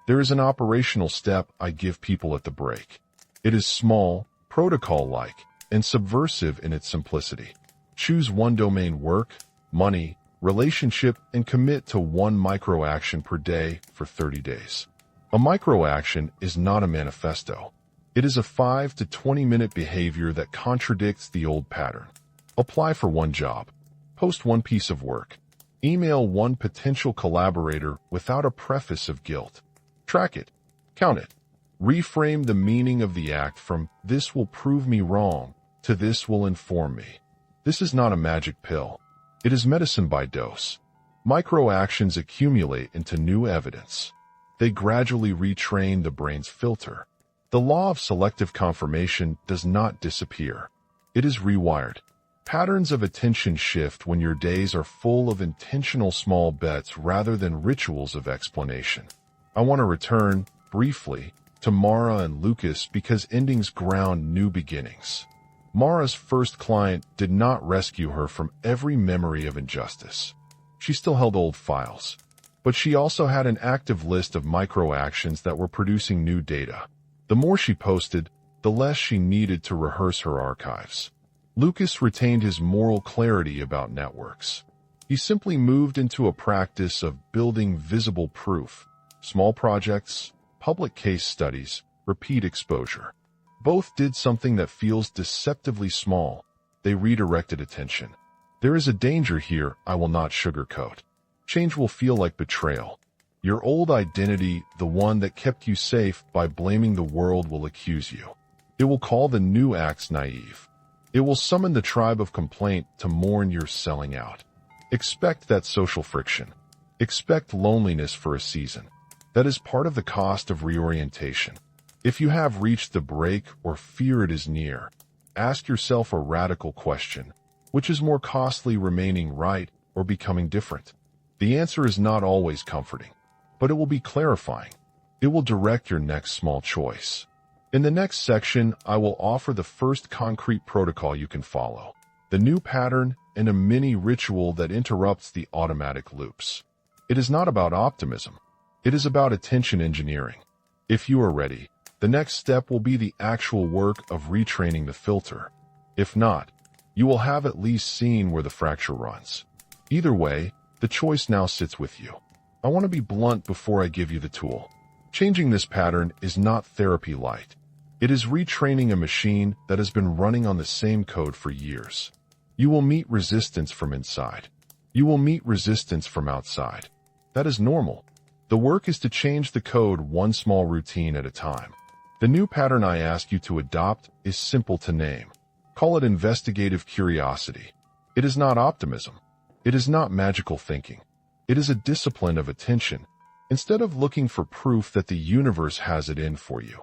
There is an operational step I give people at the break. It is small, protocol-like, and subversive in its simplicity. Choose one domain: work, money, relationship, and commit to one micro-action per day for 30 days. A micro-action is not a manifesto. It is a 5 to 20-minute behavior that contradicts the old pattern. Apply for one job. Post one piece of work. Email one potential collaborator without a preface of guilt. Track it. Count it. Reframe the meaning of the act from "this will prove me wrong" to "this will inform me." This is not a magic pill. It is medicine by dose. Micro-actions accumulate into new evidence. They gradually retrain the brain's filter. The law of selective confirmation does not disappear. It is rewired. Patterns of attention shift when your days are full of intentional small bets rather than rituals of explanation. I want to return, briefly, to Mara and Lucas because endings ground new beginnings. Mara's first client did not rescue her from every memory of injustice. She still held old files. But she also had an active list of micro-actions that were producing new data. The more she posted, the less she needed to rehearse her archives. Lucas retained his moral clarity about networks. He simply moved into a practice of building visible proof, small projects, public case studies, repeat exposure. Both did something that feels deceptively small. They redirected attention. There is a danger here I will not sugarcoat. Change will feel like betrayal. Your old identity, the one that kept you safe by blaming the world, will accuse you. It will call the new acts naive. It will summon the tribe of complaint to mourn your selling out. Expect that social friction. Expect loneliness for a season. That is part of the cost of reorientation. If you have reached the break or fear it is near, ask yourself a radical question. Which is more costly, remaining right or becoming different? The answer is not always comforting, but it will be clarifying. It will direct your next small choice. In the next section, I will offer the first concrete protocol you can follow, the new pattern, and a mini ritual that interrupts the automatic loops. It is not about optimism. It is about attention engineering. If you are ready, the next step will be the actual work of retraining the filter. If not, you will have at least seen where the fracture runs. Either way, the choice now sits with you. I want to be blunt before I give you the tool. Changing this pattern is not therapy light. It is retraining a machine that has been running on the same code for years. You will meet resistance from inside. You will meet resistance from outside. That is normal. The work is to change the code one small routine at a time. The new pattern I ask you to adopt is simple to name. Call it investigative curiosity. It is not optimism. It is not magical thinking. It is a discipline of attention. Instead of looking for proof that the universe has it in for you,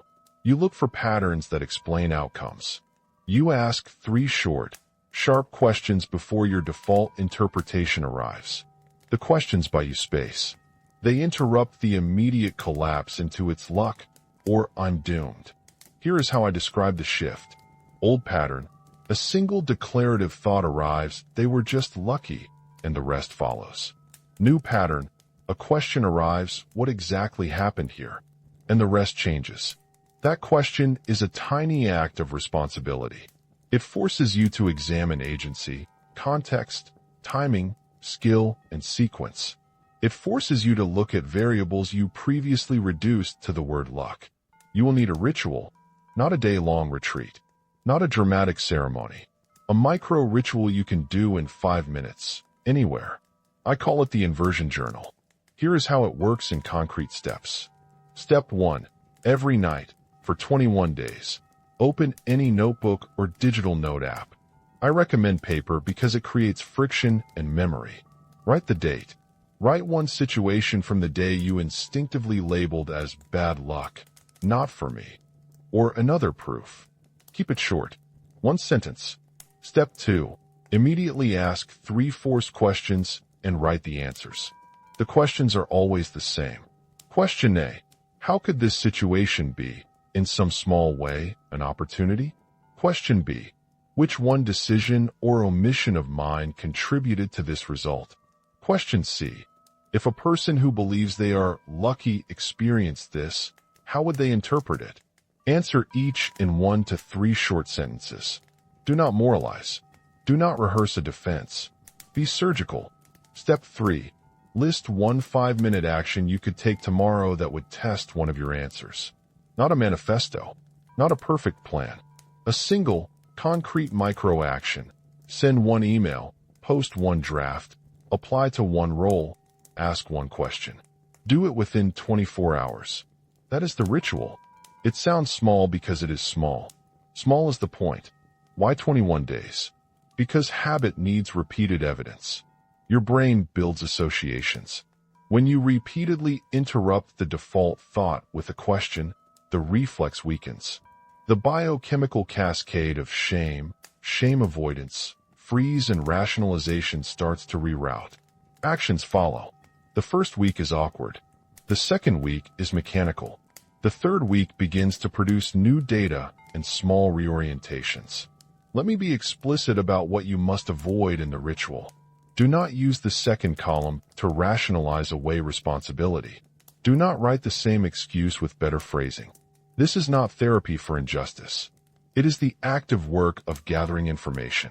You look for patterns that explain outcomes. You ask 3 short, sharp questions before your default interpretation arrives. The questions buy you space. They interrupt the immediate collapse into "it's luck" or "I'm doomed." Here is how I describe the shift. Old pattern. A single declarative thought arrives, "they were just lucky," and the rest follows. New pattern. A question arrives, "what exactly happened here?" And the rest changes. That question is a tiny act of responsibility. It forces you to examine agency, context, timing, skill, and sequence. It forces you to look at variables you previously reduced to the word luck. You will need a ritual, not a day-long retreat, not a dramatic ceremony. A micro-ritual you can do in 5 minutes, anywhere. I call it the inversion journal. Here is how it works in concrete steps. Step 1. Every night, for 21 days, open any notebook or digital note app. I recommend paper because it creates friction and memory. Write the date. Write one situation from the day you instinctively labeled as "bad luck," "not for me," or "another proof." Keep it short. 1 sentence. Step 2. Immediately ask 3 forced questions and write the answers. The questions are always the same. Question A. How could this situation be, in some small way, an opportunity? Question B. Which one decision or omission of mine contributed to this result? Question C. If a person who believes they are lucky experienced this, how would they interpret it? Answer each in 1 to 3 short sentences. Do not moralize. Do not rehearse a defense. Be surgical. Step 3. List 1 5-minute action you could take tomorrow that would test one of your answers. Not a manifesto. Not a perfect plan. A single, concrete micro-action. Send 1 email. Post 1 draft. Apply to 1 role. Ask 1 question. Do it within 24 hours. That is the ritual. It sounds small because it is small. Small is the point. Why 21 days? Because habit needs repeated evidence. Your brain builds associations. When you repeatedly interrupt the default thought with a question, the reflex weakens. The biochemical cascade of shame avoidance, freeze, and rationalization starts to reroute. Actions follow. The first week is awkward. The second week is mechanical. The third week begins to produce new data and small reorientations. Let me be explicit about what you must avoid in the ritual. Do not use the second column to rationalize away responsibility. Do not write the same excuse with better phrasing. This is not therapy for injustice. It is the active work of gathering information.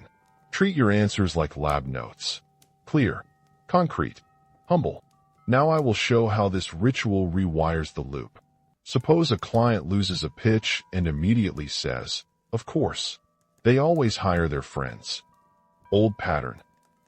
Treat your answers like lab notes. Clear, concrete, humble. Now I will show how this ritual rewires the loop. Suppose a client loses a pitch and immediately says, "Of course." They always hire their friends. Old pattern.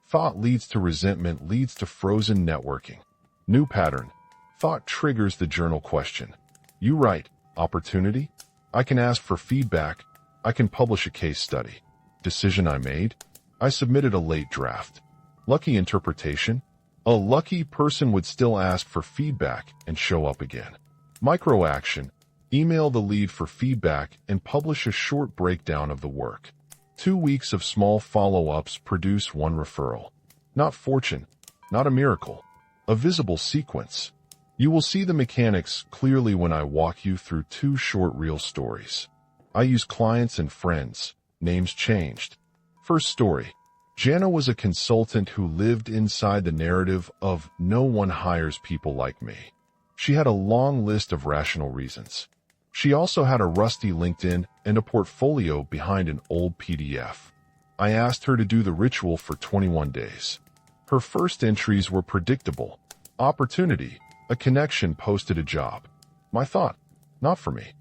Thought leads to resentment, leads to frozen networking. New pattern. Thought triggers the journal question. You write, "Opportunity? I can ask for feedback. I can publish a case study." Decision I made? I submitted a late draft. Lucky interpretation? A lucky person would still ask for feedback and show up again. Micro action. Email the lead for feedback and publish a short breakdown of the work. 2 weeks of small follow-ups produce 1 referral. Not fortune, not a miracle, a visible sequence. You will see the mechanics clearly when I walk you through 2 short real stories. I use clients and friends, names changed. First story. Jana was a consultant who lived inside the narrative of "no one hires people like me." She had a long list of rational reasons. She also had a rusty LinkedIn and a portfolio behind an old PDF. I asked her to do the ritual for 21 days. Her first entries were predictable. Opportunity, a connection posted a job. My thought, not for me.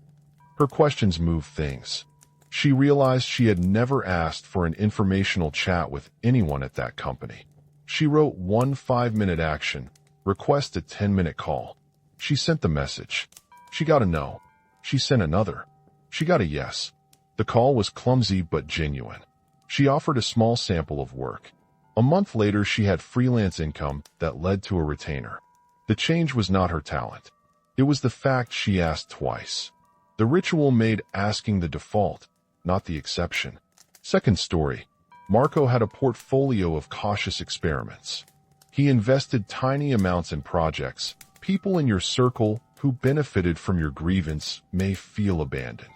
Her questions moved things. She realized she had never asked for an informational chat with anyone at that company. She wrote 1 5-minute action, request a 10-minute call. She sent the message. She got a no. She sent another. She got a yes. The call was clumsy but genuine. She offered a small sample of work. A month later, she had freelance income that led to a retainer. The change was not her talent. It was the fact she asked twice. The ritual made asking the default, not the exception. Second story. Marco had a portfolio of cautious experiments. He invested tiny amounts in projects. People in your circle who benefited from your grievance may feel abandoned.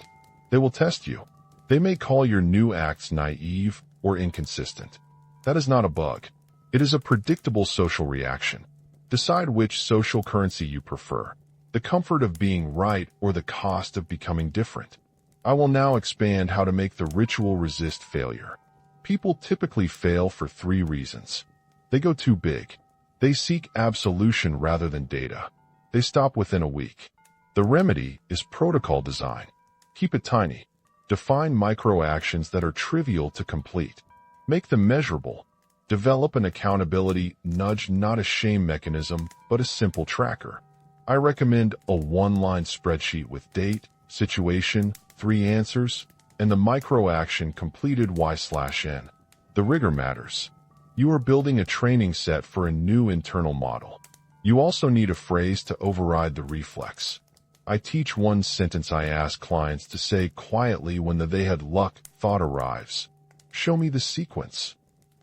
They will test you. They may call your new acts naive or inconsistent. That is not a bug. It is a predictable social reaction. Decide which social currency you prefer, the comfort of being right or the cost of becoming different. I will now expand how to make the ritual resist failure. People typically fail for 3 reasons. They go too big. They seek absolution rather than data. They stop within a week. The remedy is protocol design. Keep it tiny. Define micro-actions that are trivial to complete. Make them measurable. Develop an accountability nudge, not a shame mechanism, but a simple tracker. I recommend a 1-line spreadsheet with date, situation, 3 answers, and the micro-action completed y/n. The rigor matters. You are building a training set for a new internal model. You also need a phrase to override the reflex. I teach one sentence I ask clients to say quietly when the "they had luck" thought arrives. Show me the sequence.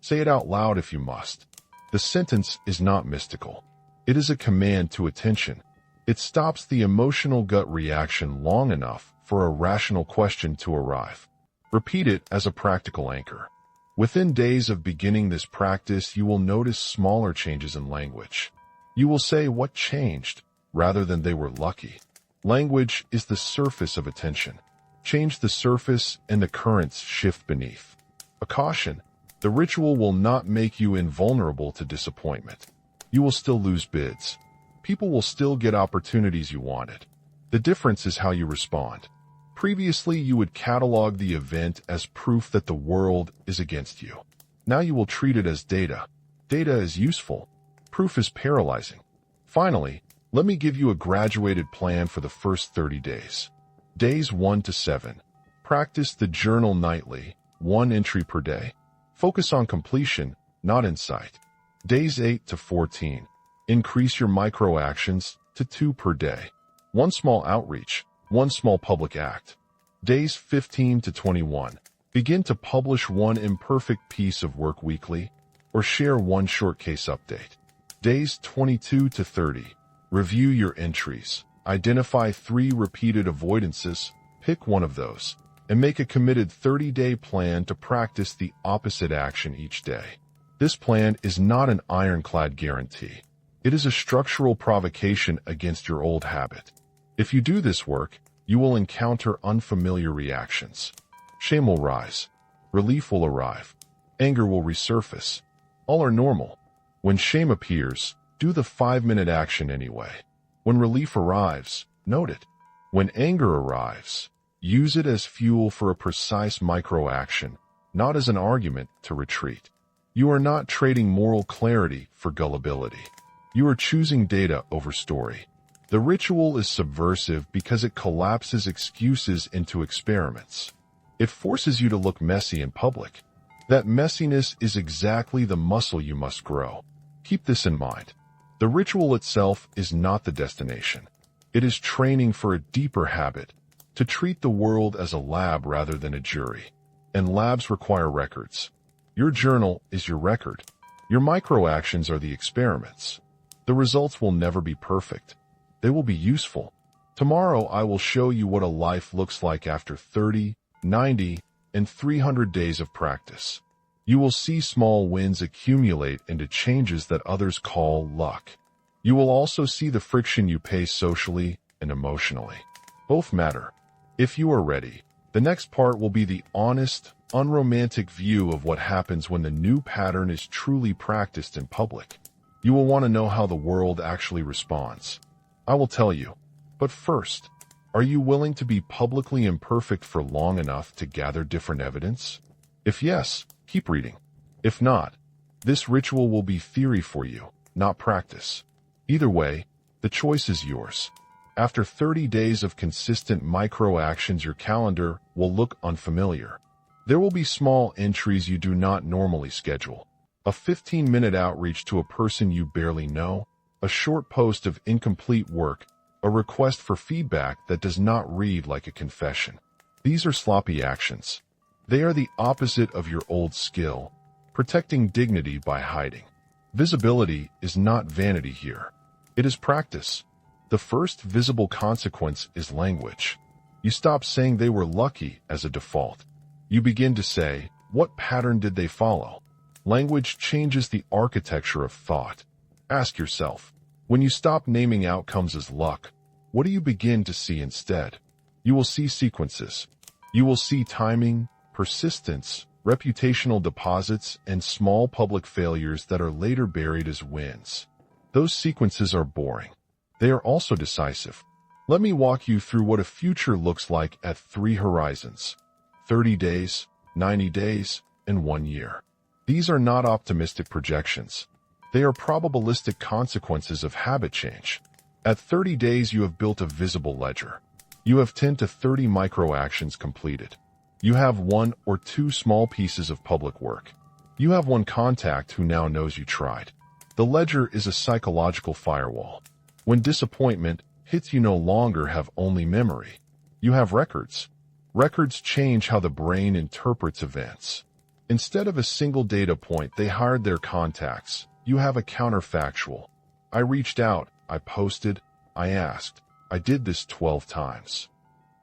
Say it out loud if you must. The sentence is not mystical. It is a command to attention. It stops the emotional gut reaction long enough for a rational question to arrive. Repeat it as a practical anchor. Within days of beginning this practice, you will notice smaller changes in language. You will say what changed, rather than they were lucky. Language is the surface of attention. Change the surface and the currents shift beneath. A caution: the ritual will not make you invulnerable to disappointment. You will still lose bids. People will still get opportunities you wanted. The difference is how you respond. Previously, you would catalog the event as proof that the world is against you. Now you will treat it as data. Data is useful. Proof is paralyzing. Finally, let me give you a graduated plan for the first 30 days. Days 1 to 7. Practice the journal nightly, 1 entry per day. Focus on completion, not insight. Days 8 to 14. Increase your micro-actions to 2 per day. 1 small outreach, 1 small public act. Days 15 to 21. Begin to publish 1 imperfect piece of work weekly, or share 1 short case update. Days 22 to 30. Review your entries. Identify 3 repeated avoidances, pick one of those, and make a committed 30-day plan to practice the opposite action each day. This plan is not an ironclad guarantee. It is a structural provocation against your old habit. If you do this work, you will encounter unfamiliar reactions. Shame will rise. Relief will arrive. Anger will resurface. All are normal. When shame appears, do the 5-minute action anyway. When relief arrives, note it. When anger arrives, use it as fuel for a precise micro-action, not as an argument to retreat. You are not trading moral clarity for gullibility. You are choosing data over story. The ritual is subversive because it collapses excuses into experiments. It forces you to look messy in public. That messiness is exactly the muscle you must grow. Keep this in mind. The ritual itself is not the destination. It is training for a deeper habit, to treat the world as a lab rather than a jury. And labs require records. Your journal is your record. Your micro-actions are the experiments. The results will never be perfect. They will be useful. Tomorrow I will show you what a life looks like after 30, 90, and 300 days of practice. You will see small wins accumulate into changes that others call luck. You will also see the friction you pay socially and emotionally. Both matter. If you are ready, the next part will be the honest, unromantic view of what happens when the new pattern is truly practiced in public. You will want to know how the world actually responds. I will tell you. But first, are you willing to be publicly imperfect for long enough to gather different evidence? If yes, keep reading. If not, this ritual will be theory for you, not practice. Either way, the choice is yours. After 30 days of consistent micro-actions, your calendar will look unfamiliar. There will be small entries you do not normally schedule. A 15-minute outreach to a person you barely know, a short post of incomplete work, a request for feedback that does not read like a confession. These are sloppy actions. They are the opposite of your old skill, protecting dignity by hiding. Visibility is not vanity here. It is practice. The first visible consequence is language. You stop saying they were lucky as a default. You begin to say, what pattern did they follow? Language changes the architecture of thought. Ask yourself, when you stop naming outcomes as luck, what do you begin to see instead? You will see sequences. You will see timing, persistence, reputational deposits, and small public failures that are later buried as wins. Those sequences are boring. They are also decisive. Let me walk you through what a future looks like at 3 horizons: 30 days, 90 days, and 1 year. These are not optimistic projections. They are probabilistic consequences of habit change. At 30 days, you have built a visible ledger. You have 10 to 30 micro-actions completed. You have 1 or 2 small pieces of public work. You have 1 contact who now knows you tried. The ledger is a psychological firewall. When disappointment hits, you no longer have only memory. You have records. Records change how the brain interprets events. Instead of a single data point, they hired their contacts. You have a counterfactual. I reached out, I posted, I asked. I did this 12 times.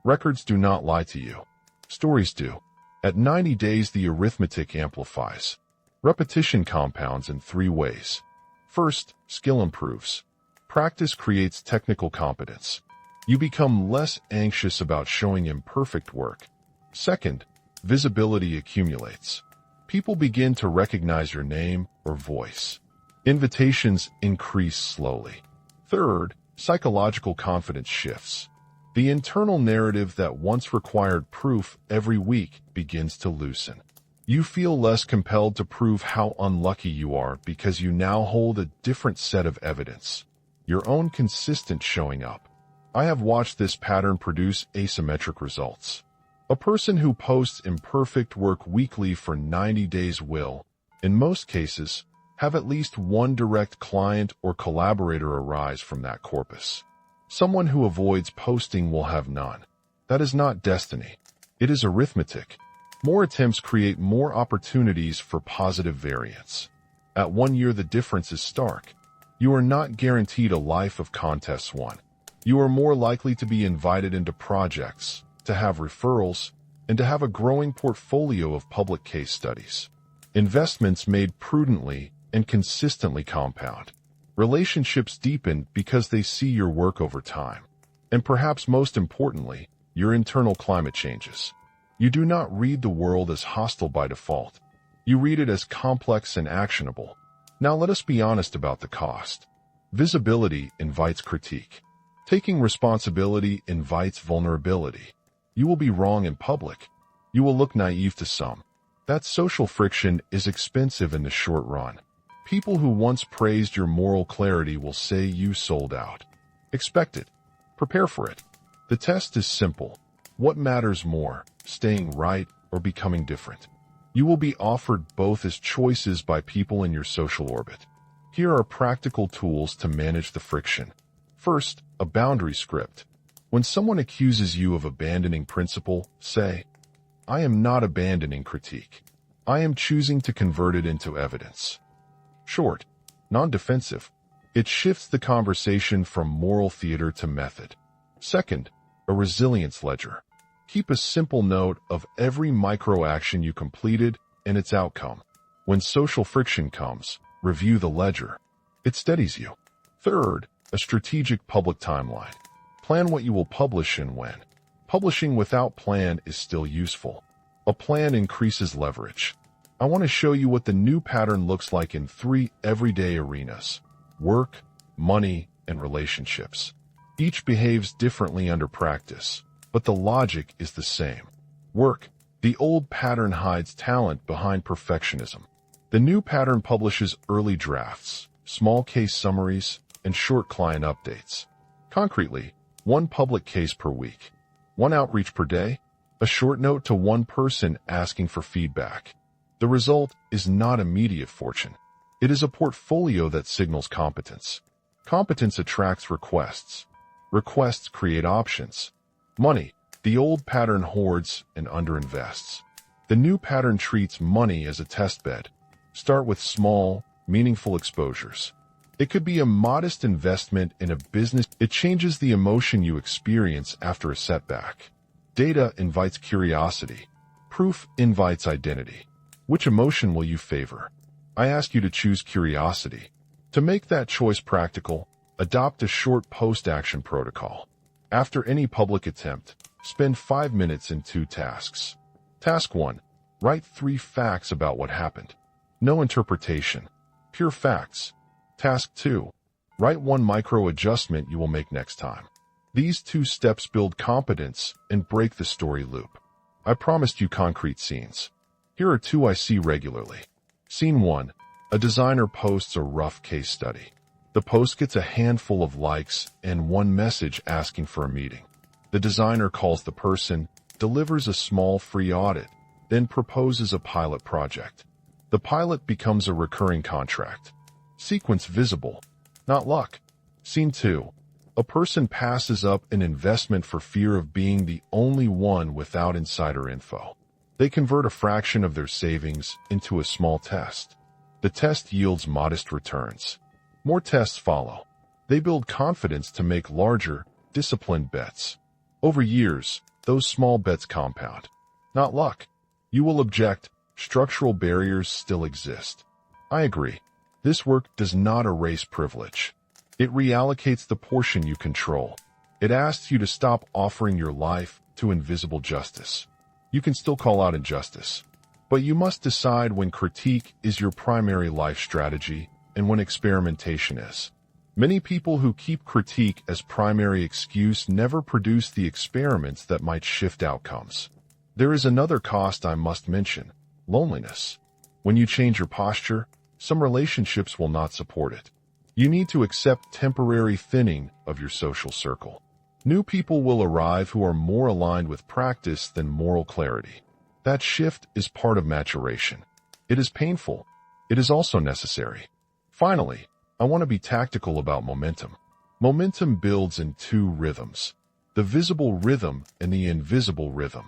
Records do not lie to you. Stories do. At 90 days, the arithmetic amplifies. Repetition compounds in 3 ways. First, skill improves. Practice creates technical competence. You become less anxious about showing imperfect work. Second, visibility accumulates. People begin to recognize your name or voice. Invitations increase slowly. Third, psychological confidence shifts. The internal narrative that once required proof every week begins to loosen. You feel less compelled to prove how unlucky you are because you now hold a different set of evidence. Your own consistent showing up. I have watched this pattern produce asymmetric results. A person who posts imperfect work weekly for 90 days will, in most cases, have at least 1 direct client or collaborator arise from that corpus. Someone who avoids posting will have none. That is not destiny. It is arithmetic. More attempts create more opportunities for positive variance. At 1 year, the difference is stark. You are not guaranteed a life of contests won. You are more likely to be invited into projects, to have referrals, and to have a growing portfolio of public case studies. Investments made prudently and consistently compound. Relationships deepen because they see your work over time. And perhaps most importantly, your internal climate changes. You do not read the world as hostile by default. You read it as complex and actionable. Now let us be honest about the cost. Visibility invites critique. Taking responsibility invites vulnerability. You will be wrong in public. You will look naive to some. That social friction is expensive in the short run. People who once praised your moral clarity will say you sold out. Expect it. Prepare for it. The test is simple. What matters more, staying right or becoming different? You will be offered both as choices by people in your social orbit. Here are practical tools to manage the friction. First, a boundary script. When someone accuses you of abandoning principle, say, I am not abandoning critique. I am choosing to convert it into evidence. Short, non-defensive. It shifts the conversation from moral theater to method. Second, a resilience ledger. Keep a simple note of every micro-action you completed and its outcome. When social friction comes, review the ledger. It steadies you. Third, a strategic public timeline. Plan what you will publish and when. Publishing without plan is still useful. A plan increases leverage. I want to show you what the new pattern looks like in 3 everyday arenas: work, money, and relationships. Each behaves differently under practice, but the logic is the same. Work. The old pattern hides talent behind perfectionism. The new pattern publishes early drafts, small case summaries, and short client updates. Concretely, 1 public case per week, 1 outreach per day, a short note to 1 person asking for feedback. The result is not immediate fortune. It is a portfolio that signals competence. Competence attracts requests. Requests create options. Money. The old pattern hoards and underinvests. The new pattern treats money as a test bed. Start with small, meaningful exposures. It could be a modest investment in a business. It changes the emotion you experience after a setback. Data invites curiosity. Proof invites identity. Which emotion will you favor? I ask you to choose curiosity. To make that choice practical, adopt a short post-action protocol. After any public attempt, spend 5 minutes in 2 tasks. Task 1. Write 3 facts about what happened. No interpretation. Pure facts. Task 2. Write 1 micro-adjustment you will make next time. These 2 steps build competence and break the story loop. I promised you concrete scenes. Here are 2 I see regularly. Scene 1. A designer posts a rough case study. The post gets a handful of likes and 1 message asking for a meeting. The designer calls the person, delivers a small free audit, then proposes a pilot project. The pilot becomes a recurring contract. Sequence visible, not luck. Scene 2. A person passes up an investment for fear of being the only one without insider info. They convert a fraction of their savings into a small test. The test yields modest returns. More tests follow. They build confidence to make larger, disciplined bets. Over years, those small bets compound. Not luck. You will object, structural barriers still exist. I agree. This work does not erase privilege. It reallocates the portion you control. It asks you to stop offering your life to invisible justice. You can still call out injustice, but you must decide when critique is your primary life strategy and when experimentation is. Many people who keep critique as primary excuse never produce the experiments that might shift outcomes. There is another cost I must mention: loneliness. When you change your posture, some relationships will not support it. You need to accept temporary thinning of your social circle. New people will arrive who are more aligned with practice than moral clarity. That shift is part of maturation. It is painful. It is also necessary. Finally, I want to be tactical about momentum. Momentum builds in 2 rhythms: the visible rhythm and the invisible rhythm.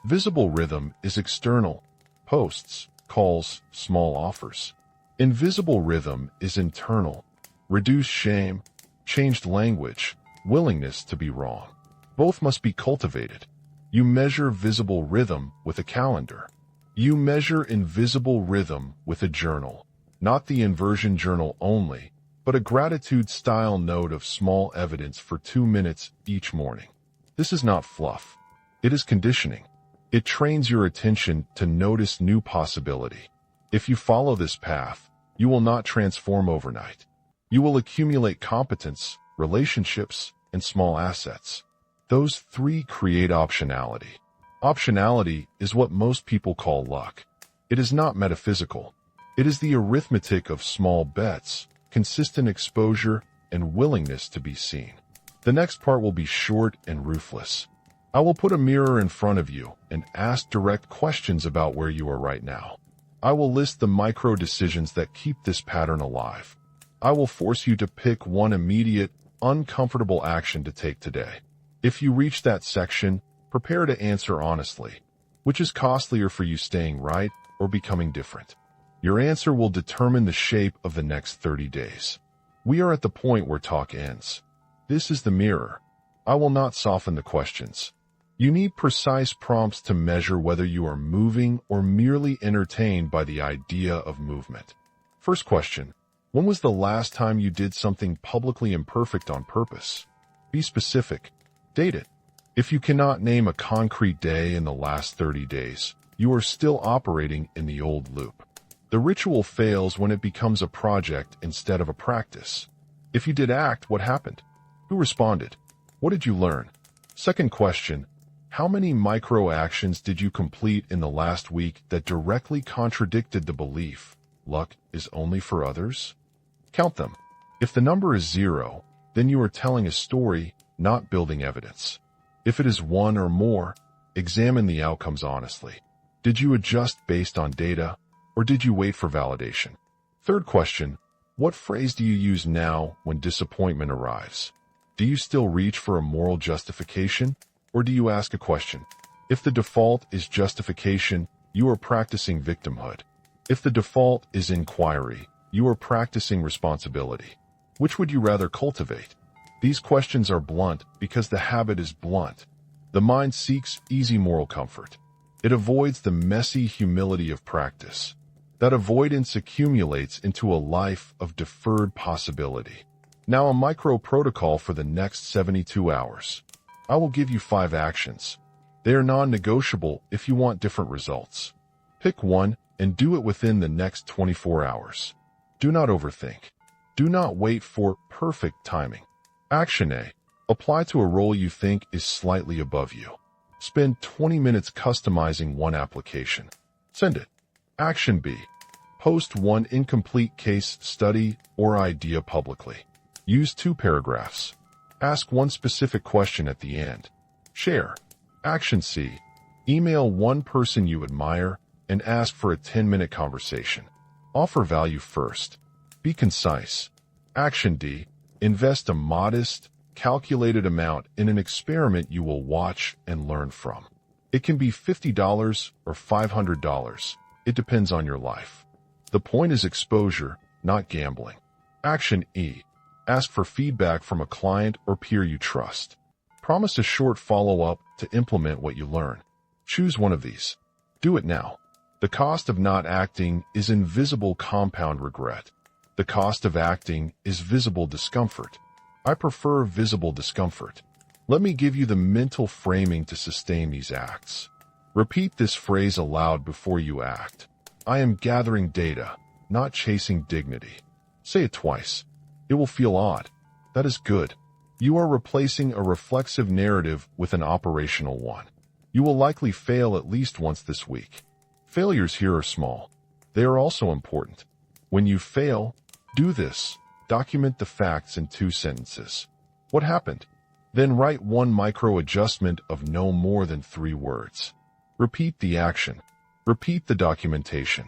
Visible rhythm is external: posts, calls, small offers. Invisible rhythm is internal: reduced shame, changed language, willingness to be wrong. Both must be cultivated. You measure visible rhythm with a calendar. You measure invisible rhythm with a journal. Not the inversion journal only, but a gratitude-style note of small evidence for 2 minutes each morning. This is not fluff. It is conditioning. It trains your attention to notice new possibility. If you follow this path, you will not transform overnight. You will accumulate competence, relationships, and small assets. Those 3 create optionality. Optionality is what most people call luck. It is not metaphysical. It is the arithmetic of small bets, consistent exposure, and willingness to be seen. The next part will be short and ruthless. I will put a mirror in front of you and ask direct questions about where you are right now. I will list the micro decisions that keep this pattern alive. I will force you to pick 1 immediate, uncomfortable action to take today. If you reach that section, prepare to answer honestly. Which is costlier for you, staying right or becoming different? Your answer will determine the shape of the next 30 days. We are at the point where talk ends. This is the mirror. I will not soften the questions. You need precise prompts to measure whether you are moving or merely entertained by the idea of movement. First question: when was the last time you did something publicly imperfect on purpose? Be specific. Date it. If you cannot name a concrete day in the last 30 days, you are still operating in the old loop. The ritual fails when it becomes a project instead of a practice. If you did act, what happened? Who responded? What did you learn? Second question: how many micro actions did you complete in the last week that directly contradicted the belief, luck is only for others? Count them. If the number is 0, then you are telling a story, not building evidence. If it is 1 or more, examine the outcomes honestly. Did you adjust based on data, or did you wait for validation? Third question: what phrase do you use now when disappointment arrives? Do you still reach for a moral justification, or do you ask a question? If the default is justification, you are practicing victimhood. If the default is inquiry, you are practicing responsibility. Which would you rather cultivate? These questions are blunt because the habit is blunt. The mind seeks easy moral comfort. It avoids the messy humility of practice. That avoidance accumulates into a life of deferred possibility. Now a micro protocol for the next 72 hours. I will give you 5 actions. They are non-negotiable if you want different results. Pick one and do it within the next 24 hours. Do not overthink. Do not wait for perfect timing. Action A. Apply to a role you think is slightly above you. Spend 20 minutes customizing one application. Send it. Action B. Post one incomplete case study or idea publicly. Use 2 paragraphs. Ask one specific question at the end. Share. Action C. Email one person you admire and ask for a 10-minute conversation. Offer value first. Be concise. Action D. Invest a modest, calculated amount in an experiment you will watch and learn from. It can be $50 or $500. It depends on your life. The point is exposure, not gambling. Action E. Ask for feedback from a client or peer you trust. Promise a short follow-up to implement what you learn. Choose one of these. Do it now. The cost of not acting is invisible compound regret. The cost of acting is visible discomfort. I prefer visible discomfort. Let me give you the mental framing to sustain these acts. Repeat this phrase aloud before you act. I am gathering data, not chasing dignity. Say it twice. It will feel odd. That is good. You are replacing a reflexive narrative with an operational one. You will likely fail at least once this week. Failures here are small. They are also important. When you fail, do this. Document the facts in 2 sentences. What happened? Then write one micro adjustment of no more than 3 words. Repeat the action. Repeat the documentation.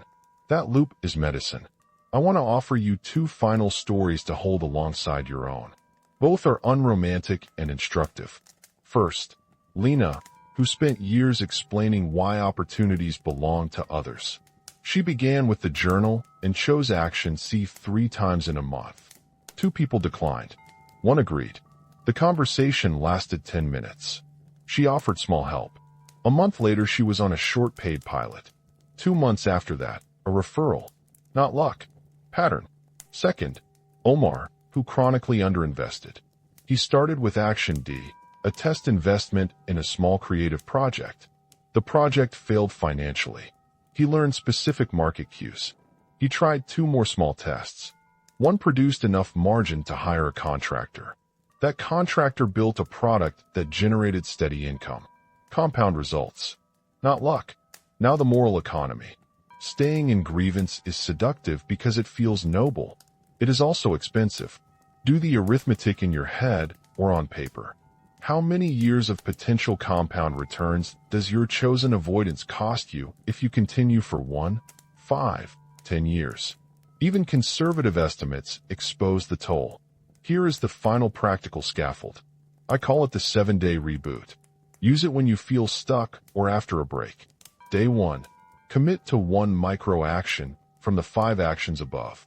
That loop is medicine. I want to offer you 2 final stories to hold alongside your own. Both are unromantic and instructive. First, Lena, who spent years explaining why opportunities belong to others. She began with the journal and chose action C 3 times in a month. 2 people declined. 1 agreed. The conversation lasted 10 minutes. She offered small help. A month later, she was on a short paid pilot. 2 months after that, a referral. Not luck. Pattern. Second, Omar, who chronically underinvested. He started with Action D, a test investment in a small creative project. The project failed financially. He learned specific market cues. He tried 2 more small tests. One produced enough margin to hire a contractor. That contractor built a product that generated steady income. Compound results. Not luck. Now the moral economy. Staying in grievance is seductive because it feels noble. It is also expensive. Do the arithmetic in your head or on paper. How many years of potential compound returns does your chosen avoidance cost you if you continue for 1, 5, 10 years? Even conservative estimates expose the toll. Here is the final practical scaffold. I call it the 7-day reboot. Use it when you feel stuck or after a break. Day 1. Commit to 1 micro action from the 5 actions above.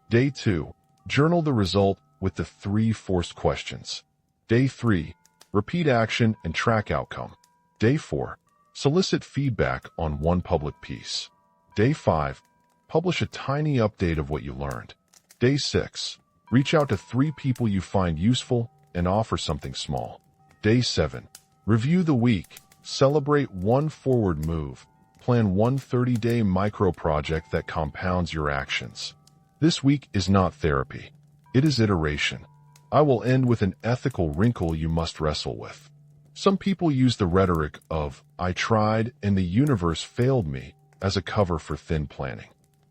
Day 2. Journal the result with the 3 forced questions. Day 3. Repeat action and track outcome. Day 4. Solicit feedback on 1 public piece. Day 5. Publish a tiny update of what you learned. Day 6. Reach out to 3 people you find useful and offer something small. Day 7. Review the week. Celebrate 1 forward move. Plan 1 30-day micro project that compounds your actions. This week is not therapy. It is iteration. I will end with an ethical wrinkle you must wrestle with. Some people use the rhetoric of, I tried and the universe failed me, as a cover for thin planning.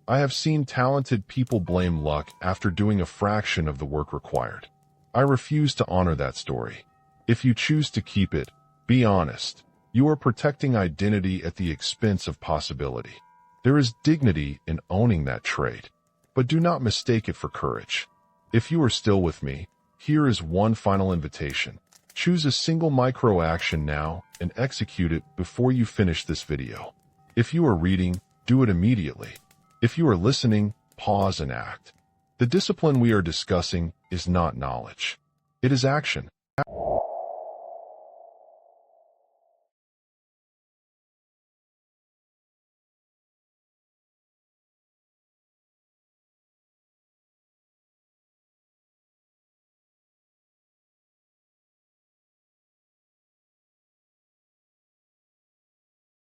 I have seen talented people blame luck after doing a fraction of the work required. I refuse to honor that story. If you choose to keep it, be honest. You are protecting identity at the expense of possibility. There is dignity in owning that trait, but do not mistake it for courage. If you are still with me, Here is one final invitation. Choose a single micro-action now and execute it before you finish this video. If you are reading, do it immediately. If you are listening, pause and act. The discipline we are discussing is not knowledge. It is action.